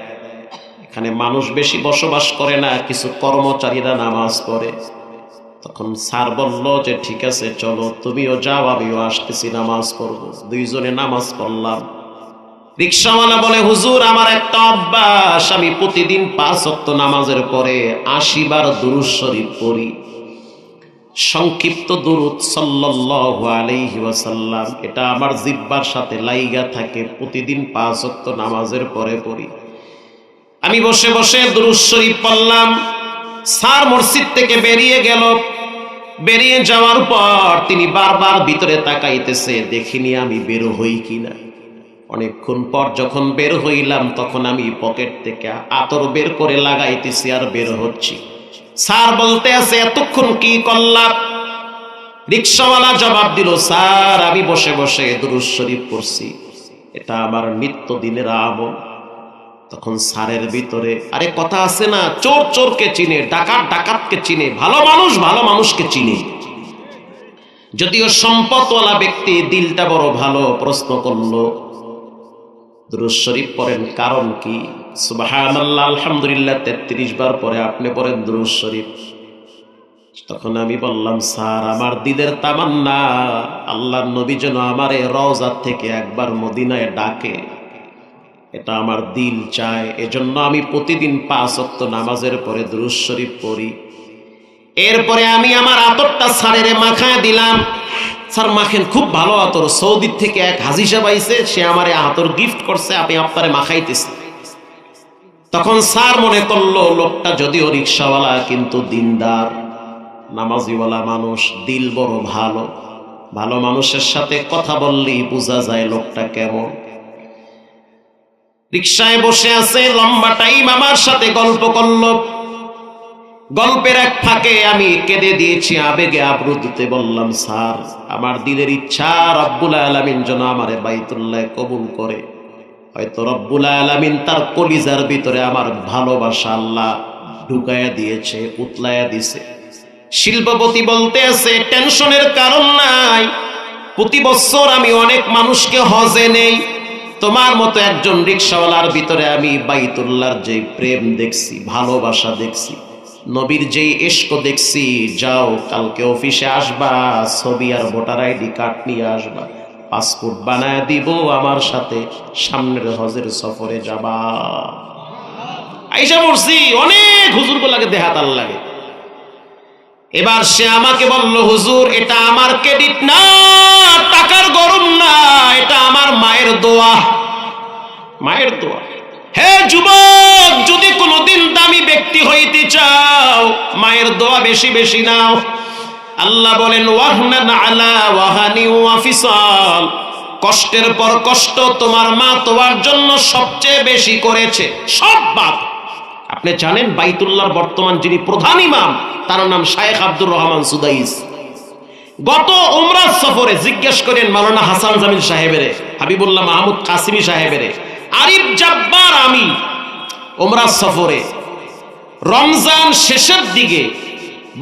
এখানে মানুষ বেশি বসবাস করে না, কিছু কর্মচারীরা নামাজ পড়ে। তখন স্যার বলল যে ঠিক আছে চলো, তুমিও যাও, আমিও আসতেছি, নামাজ পড়বো। দুইজনে নামাজ পড়লাম। রিকশাওয়ালা বলে, হুজুর আমার একটা অভ্যাস, আমি প্রতিদিন 5 ওয়াক্ত নামাজের পরে 80 বার দুরূদ শরীফ পড়ি, সংক্ষিপ্ত দুরূদ সাল্লাল্লাহু আলাইহি ওয়াসাল্লাম। এটা আমার জিহ্বার সাথে লাইগা থাকে, প্রতিদিন 5 ওয়াক্ত নামাজের পরে পড়ি। আমি বসে বসে দুরূদ শরীফ পড়লাম। স্যার মসজিদ থেকে বেরিয়ে গেল। বেরিয়ে যাওয়ার পর তিনি বারবার ভিতরে তাকাইতেছে, দেখিনি আমি বের হই কিনা। অনেকক্ষণ পর যখন বের হইলাম, তখন আমি পকেট থেকে আতর বের করে লাগাইতেছি আর বের হচ্ছি। স্যার বলতে আছে, এতক্ষণ কি করলাম? রিকশাওয়ালা জবাব দিল, স্যার আমি বসে বসে দুরূদ শরীফ পড়ছি, এটা আমার নিত্যদিনের আমল। তখন স্যারের ভিতরে আরে কথা আছে না, চোর চোরকে চিনে, ডাকাত ডাকাতকে চিনে, ভালো মানুষ ভালো মানুষকে চিনে। যদিও সম্পদওয়ালা ব্যক্তি, দিলটা বড় ভালো। প্রশ্ন করলো, দুরূদ শরীফ পড়েন কারণ কি? সুবহানাল্লাহ আলহামদুলিল্লাহ 33 বার পরে আপনি পড়েন দুরূদ শরীফ। তখন আমি বললাম, স্যার আমার দিলের তামান্না, আল্লাহর নবী যেন আমারে রওজা থেকে একবার মদিনায় ডাকে, এটা আমার দিল চায়। এজন্য আমি প্রতিদিন 5 ওয়াক্ত নামাজের পরে দুরূদ শরীফ পড়ি। এরপরে আমি আমার আতরটা স্যারের মাখায় দিলাম। স্যার মাখেন, খুব ভালো আতর, সৌদি থেকে এক হাজী সাহেব আইছে, সে আমারে আতর গিফট করছে, আমি আপনারে মাখাইতেছি। তখন স্যার মনে করলো লোকটা যদিও রিকশাওয়ালা কিন্তু দিনদার, নামাজিওয়ালা মানুষ, দিল বড় ভালো। ভালো মানুষের সাথে কথা বললেই বোঝা যায় লোকটা কেমন। রিকশায় বসে আছে, লম্বা টাইম আমার সাথে গল্প করলো। গল্পের এক ফাঁকে আমি কেঁদে দিয়েছি, আবেগে আপ্লুততে বললাম, স্যার আমার দিলের ইচ্ছা রব্বুল আলামিন যেন আমারে বাইতুল্লাহ কবুল করে। হয়তো রব্বুল আলামিন তার কলিজার ভিতরে আমার ভালোবাসা আল্লাহ ঢুকায়া দিয়েছে, উতলায়া দিছে। শিল্পপতি বলতে আছে, টেনশনের কারণ নাই, প্রতি বছর আমি অনেক মানুষকে হজে নেই, তোমার মতো একজন রিকশাওয়ালার ভিতরে আমি বাইতুল্লাহর যে প্রেম দেখছি, ভালোবাসা দেখছি, নবীর যেই ইশক দেখছি। যাও কালকে অফিসে আসবা, ছবি আর ভোটার আইডি কার্ড নিয়ে আসবা, পাসপোর্ট বানায় দিব, আমার সাথে সামনের হজের সফরে যাবা। আইসা পড়ছি, অনেক হুজুরগুলাকে দেহাতাল লাগে। এবার সে আমাকে বলল, হুজুর এটা আমার ক্রেডিট না, টাকার গরম না, এটা আমার মায়ের দোয়া, মায়ের দোয়া। হে যুবক, যদি কোনোদিন দামি ব্যক্তি হইতে চাও, মায়ের দোয়া বেশি বেশি নাও। আল্লাহ বলেন, ওয়াহনান আলা ওয়াহানি ওয়া ফিসাল, কষ্টের পর কষ্ট তোমার মা তোমার জন্য সবচেয়ে বেশি করেছে, সব বাদ। আপনি জানেন বাইতুল্লাহর বর্তমান যিনি প্রধান ইমাম, তার নাম শায়েখ আব্দুর রহমান সুদাইস। গত উমরা সফরে জিজ্ঞেস করেন মাওলানা হাসান জামিল সাহেবের, হাবিবুল্লাহ মাহমুদ কাসিমি সাহেবের, আরিফ জাব্বার আমি উমরা সফরে রমজান শেষের দিকে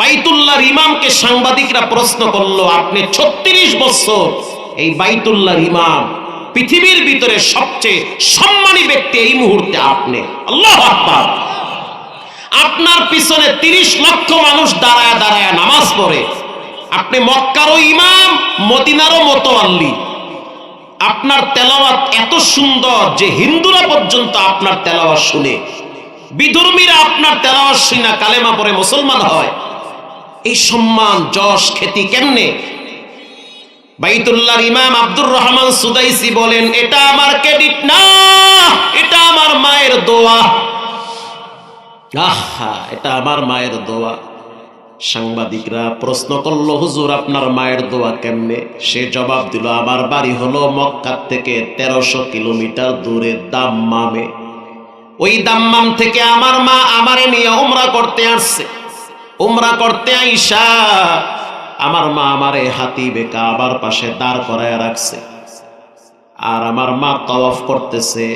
বাইতুল্লাহর ইমামকে সাংবাদিকরা প্রশ্ন করলো, আপনি 36 বছর এই বাইতুল্লাহর ইমাম, পৃথিবীর ভিতরে সবচেয়ে সম্মানী ব্যক্তি এই মুহূর্তে আপনি, আল্লাহু আকবার। আপনার পিছনে 30 লক্ষ মানুষ দাঁড়ায় দাঁড়ায় নামাজ পড়ে, আপনি মক্কারও ইমাম, মদিনারও মোতাওয়াল্লি। আপনার তেলাওয়াত এত সুন্দর যে হিন্দুরা পর্যন্ত আপনার তেলাওয়াত শুনে, বিধর্মীরা আপনার তেলাওয়াত শুনে কালেমা পড়ে মুসলমান হয়। এই সম্মান যশ খ্যাতি কেমনে? বাইতুল্লাহর ইমাম আব্দুর রহমান সুদাইসি বলেন, এটা আমার ক্রেডিট না, এটা আমার মায়ের দোয়া। আহা, এটা আমার মায়ের দোয়া। সাংবাদিকরা প্রশ্ন করলো, হুজুর আপনার মায়ের দোয়া কেমনে? সে জবাব দিল, আমার বাড়ি হলো মক্কা থেকে 1300 কিলোমিটার দূরে দাম্মামে। ওই দাম্মাম থেকে আমার মা আমারে নিয়ে উমরা করতে আসছে। উমরা করতে আইসা আমার মা আমারে হাতিবে কাবার পাশে দাঁড় করায় রাখছে, আর আমার মা তাওয়াফ করতেছে।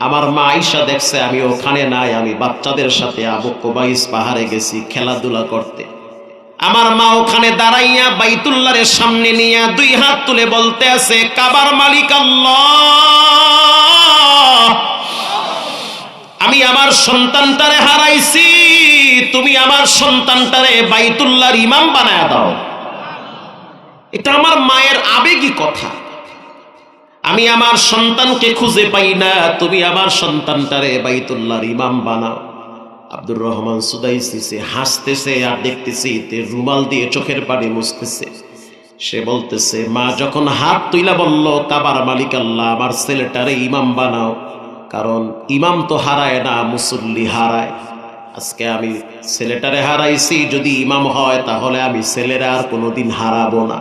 আমার মা আয়েশা দেখছে আমি ওখানে নাই, আমি বাচ্চাদের সাথে আবু কুবাইস পাহাড়ে গেছি খেলাধুলা করতে। আমার মা ওখানে দাঁড়াইয়া বাইতুল্লাহর সামনে নিয়ে 2 হাত তুলে বলতে আছে, কাবার মালিক আল্লাহ, আমি আমার সন্তানটারে হারাইছি, তুমি আমার সন্তানটারে বাইতুল্লাহর ইমাম বানায়া দাও। এটা আমার মায়ের আবেগী কথা। আমি আমার সন্তানকে খুঁজে পাই না, তুমি আমার সন্তানটারে বাইতুল্লাহর ইমাম বানাও। আব্দুর রহমান সুদাইসি সে হাসতেছে আর দেখতেছি তে রুমাল দিয়ে চোখের পানি মুছতেছে। সে বলতেছে, মা যখন হাত তুইলা বলল কাবার মালিক আল্লাহ, আমার ছেলেটারে ইমাম বানাও, কারণ ইমাম তো হারায় না, মুসল্লি হারায়। আজকে আমি ছেলেটারে হারাইছি, যদি ইমাম হয় তাহলে আমি ছেলেরা আর কোনোদিন হারাবো না।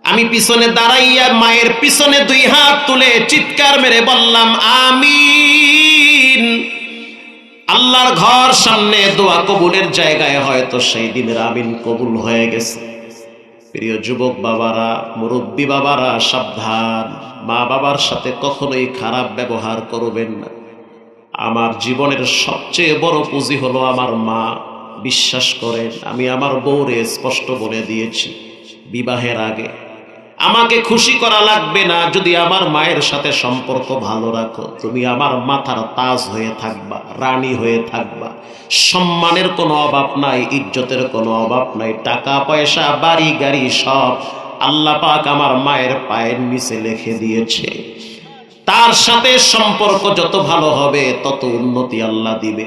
আমি পিছনে দাঁড়াইয়া মায়ের পিছনে দুই হাত তুলে চিৎকার মেরে বললাম আমিন। আল্লাহর ঘর সামনে, দোয়া কবুলের জায়গায় হয়তো সেই দিনের আমিন কবুল হয়ে গেছে। প্রিয় যুবক বাবারা, মুরব্বী বাবারা, সাবধান, মা বাবার সাথে কখনোই খারাপ ব্যবহার করবেন না। আমার জীবনের সবচেয়ে বড় পুঁজি হলো আমার মা। বিশ্বাস করেন, আমি আমার বউরে স্পষ্ট বলে দিয়েছি বিবাহের আগে, আমাকে খুশি করা লাগবে না, যদি আমার মায়ের সাথে সম্পর্ক ভালো রাখো, তুমি আমার মাথার তাজ হয়ে থাকবা, রানী হয়ে থাকবা। সম্মানের কোনো অভাব নাই, ইজ্জতের কোনো অভাব নাই, টাকা পয়সা বাড়ি গাড়ি সব আল্লাহ পাক আমার মায়ের পায়ের নিচে লিখে দিয়েছে। তার সাথে সম্পর্ক যত ভালো হবে তত উন্নতি আল্লাহ দিবে।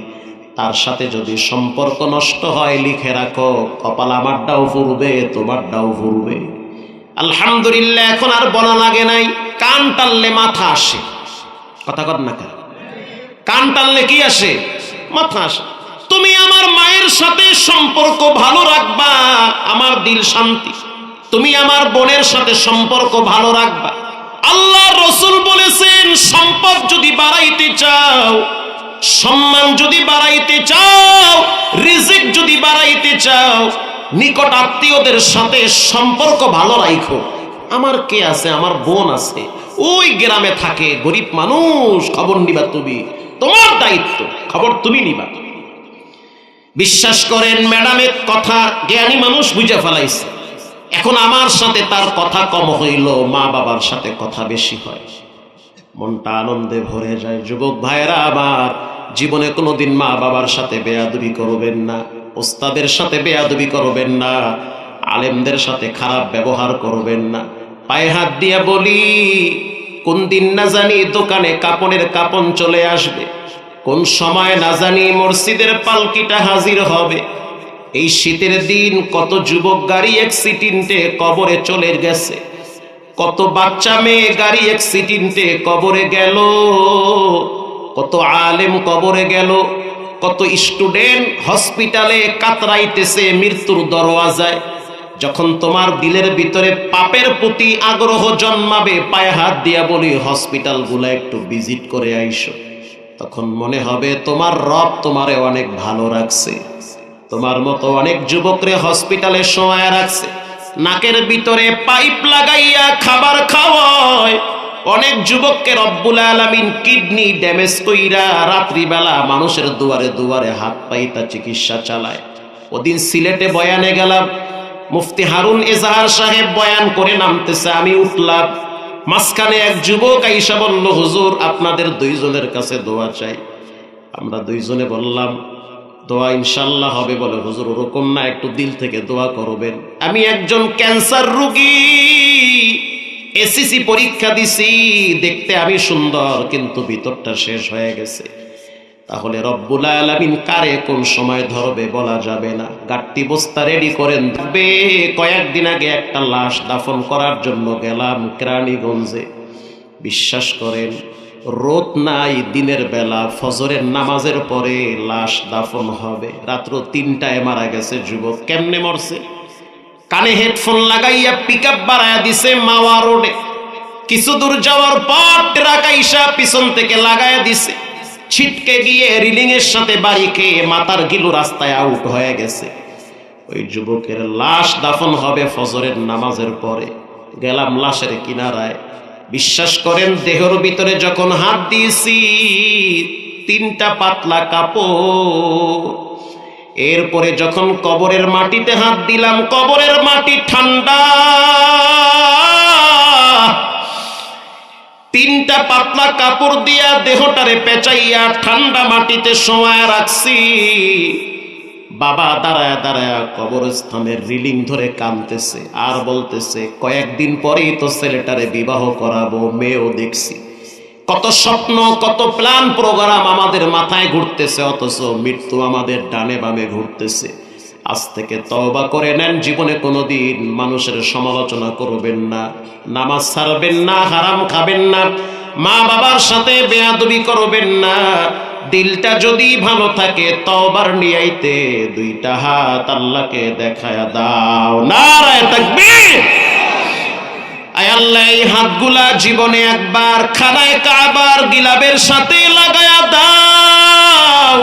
তার সাথে যদি সম্পর্ক নষ্ট হয়, লিখে রাখো কপাল আমারটাও ফুরবে, তোমারটাও ফুরবে। আলহামদুলিল্লাহ, এখন আর বলা লাগে নাই। কান টানলে মাথা আসে, কথা কর না কেন? কান টানলে কি আসে? মাথা আসে। তুমি আমার মায়ের সাথে সম্পর্ক ভালো রাখবা, আমার দিল শান্তি। তুমি আমার বোনের সাথে সম্পর্ক ভালো রাখবা। আল্লাহ রসুল বলেছেন, সম্পদ যদি বাড়াইতে চাও, সম্মান যদি বাড়াইতে চাও, রিজিক যদি বাড়াইতে চাও, নিকট আত্মীয়দের সাথে সম্পর্ক ভালো রাখো। আমার কে আছে? আমার বোন আছে, ওই গ্রামে থাকে, গরিব মানুষ, খবর নিবা তুমি, তোমার দায়িত্ব, খবর তুমি নিবা। বিশ্বাস করেন, ম্যাডামের কথা জ্ঞানী মানুষ বুঝে ফেলাইছে। এখন আমার সাথে তার কথা কম হইল, মা বাবার সাথে কথা বেশি হয়, মনটা আনন্দে ভরে যায়। যুবক ভাইরা আমার, জীবনে কোনোদিন মা বাবার সাথে বেয়াদবি করবেন না, ওস্তাদের সাথে বেয়াদবি করবেন না, আলেমদের সাথে খারাপ ব্যবহার করবেন না। পায়ে হাত দিয়ে বলি, কোন দিন না জানি দোকানে কাপড়ের কাপন চলে আসবে, কোন সময় না জানি মসজিদের পালকিটা হাজির হবে। এই শীতের দিন কত যুবক গাড়ি অ্যাক্সিডেন্টে কবরে চলে গেছে, কত বাচ্চা মেয়ে গাড়ি অ্যাক্সিডেন্টে কবরে গেল, কত আলেম কবরে গেল, কত স্টুডেন্ট হসপিটালে কাতরাইতেছে মৃত্যুর দরওয়াজায়। যখন তোমার দিলের ভিতরে পাপের প্রতি আগ্রহ জন্মাবে, পায়ে হাত দিয়া বলি হসপিটালগুলো একটু ভিজিট করে আইসো, তখন মনে হবে তোমার রব তোমারে অনেক ভালো রাখছে। তোমার মতো অনেক যুবকরে হসপিটালে শোয়ায় রাখছে, নাকের ভিতরে পাইপ লাগাইয়া খাবার খাওয়ায়। অনেক যুবককে রব্বুল আলামিন কিডনি ড্যামেজ কইরা রাত্রিবেলা মানুষের দুয়ারে দুয়ারে হাত পাইতা চিকিৎসা চালায়। ওদিন সিলেটে বয়ানে গেলাম, মুফতি হারুন এজাহার সাহেব বয়ান করে নামতেছে, আমি উঠলাম, মাঝখানে এক যুবক আইসা বলল, হুজুর আপনাদের দুইজনের কাছে দোয়া চাই। আমরা দুইজনে বললাম, দোয়া ইনশাল্লাহ হবে। বলে, হুজুর ওরকম না, একটু দিল থেকে দোয়া করবেন। আমি একজন ক্যান্সার রোগী, এসিসি পরীক্ষা দিছি, দেখতে আমি সুন্দর, কিন্তু ভিতরটা শেষ হয়ে গেছে। তাহলে রব্বুল আলামিন কারে কোন সময় ধরবে বলা যাবে না। গাট্টি বস্তা রেডি করেন থাকবে। কয়েকদিন আগে একটা লাশ দাফন করার জন্য গেলাম কেরানীগঞ্জে। বিশ্বাস করেন, রোদ নাই, দিনের বেলা ফজরের নামাজের পরে লাশ দাফন হবে। রাত্র 3টায় মারা গেছে যুবক। কেমনে মরছে? কানে হেডফোন লাগাইয়া পিকআপ বাড়ায়া দিছে মাওয়া রোডে। কিছু দূর যাওয়ার পর ট্রাক আইসা পিছন থেকে লাগায়া দিছে, ছিটকে গিয়ে রিলিং এর সাথে বাড়ি খেয়ে মাথার গিলু রাস্তায় আউট হয়ে গেছে। ওই যুবকের লাশ দাফন হবে ফজরের নামাজের পরে। গেলাম লাশের কিনারায়। বিশ্বাস করেন, দেহের ভিতরে যখন হাত দিয়েছি, 3টা পাতলা কাপড়। এরপরে যখন কবরের মাটিতে হাত দিলাম, কবরের মাটি ঠান্ডা। তিনটা পাতলা কাপড় দিয়া দেহটারে পেঁচাইয়া ঠান্ডা মাটিতে শোয়ায় রাখছি। বাবা দাঁড়ায় দাঁড়ায় কবরস্থানের রিলিং ধরে কাঁদতেছে আর বলতেছে, কয়েকদিন পরেই তো ছেলেটারে বিবাহ করাবো, মেয়েও দেখছি। কত স্বপ্ন, কত প্ল্যান প্রোগ্রাম আমাদের মাথায় ঘুরতেছে, অথচ মৃত্যু আমাদের ডানে বামে ঘুরতেছে। আজ থেকে তওবা করে নেন, জীবনে কোনোদিন মানুষের সমালোচনা করবেন না, নামাজ ছাড়বেন না, হারাম খাবেন না, মা বাবার সাথে বেয়াদবি করবেন না। দিলটা যদি ভালো থাকে তওবার নিয়াইতে দুইটা হাত আল্লাহকে দেখায়া দাও। নারায়ে তাকবীর। আয় আল্লাহ, এই হাতগুলা জীবনে একবার খানায়ে কাবার গিলাবের সাথে লাগায়া দাও।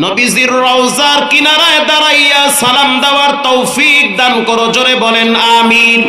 নবীজির রওজার কিনারায় দাঁড়াইয়া সালাম দেওয়ার তৌফিক দান করো। জোরে বলেন আমিন।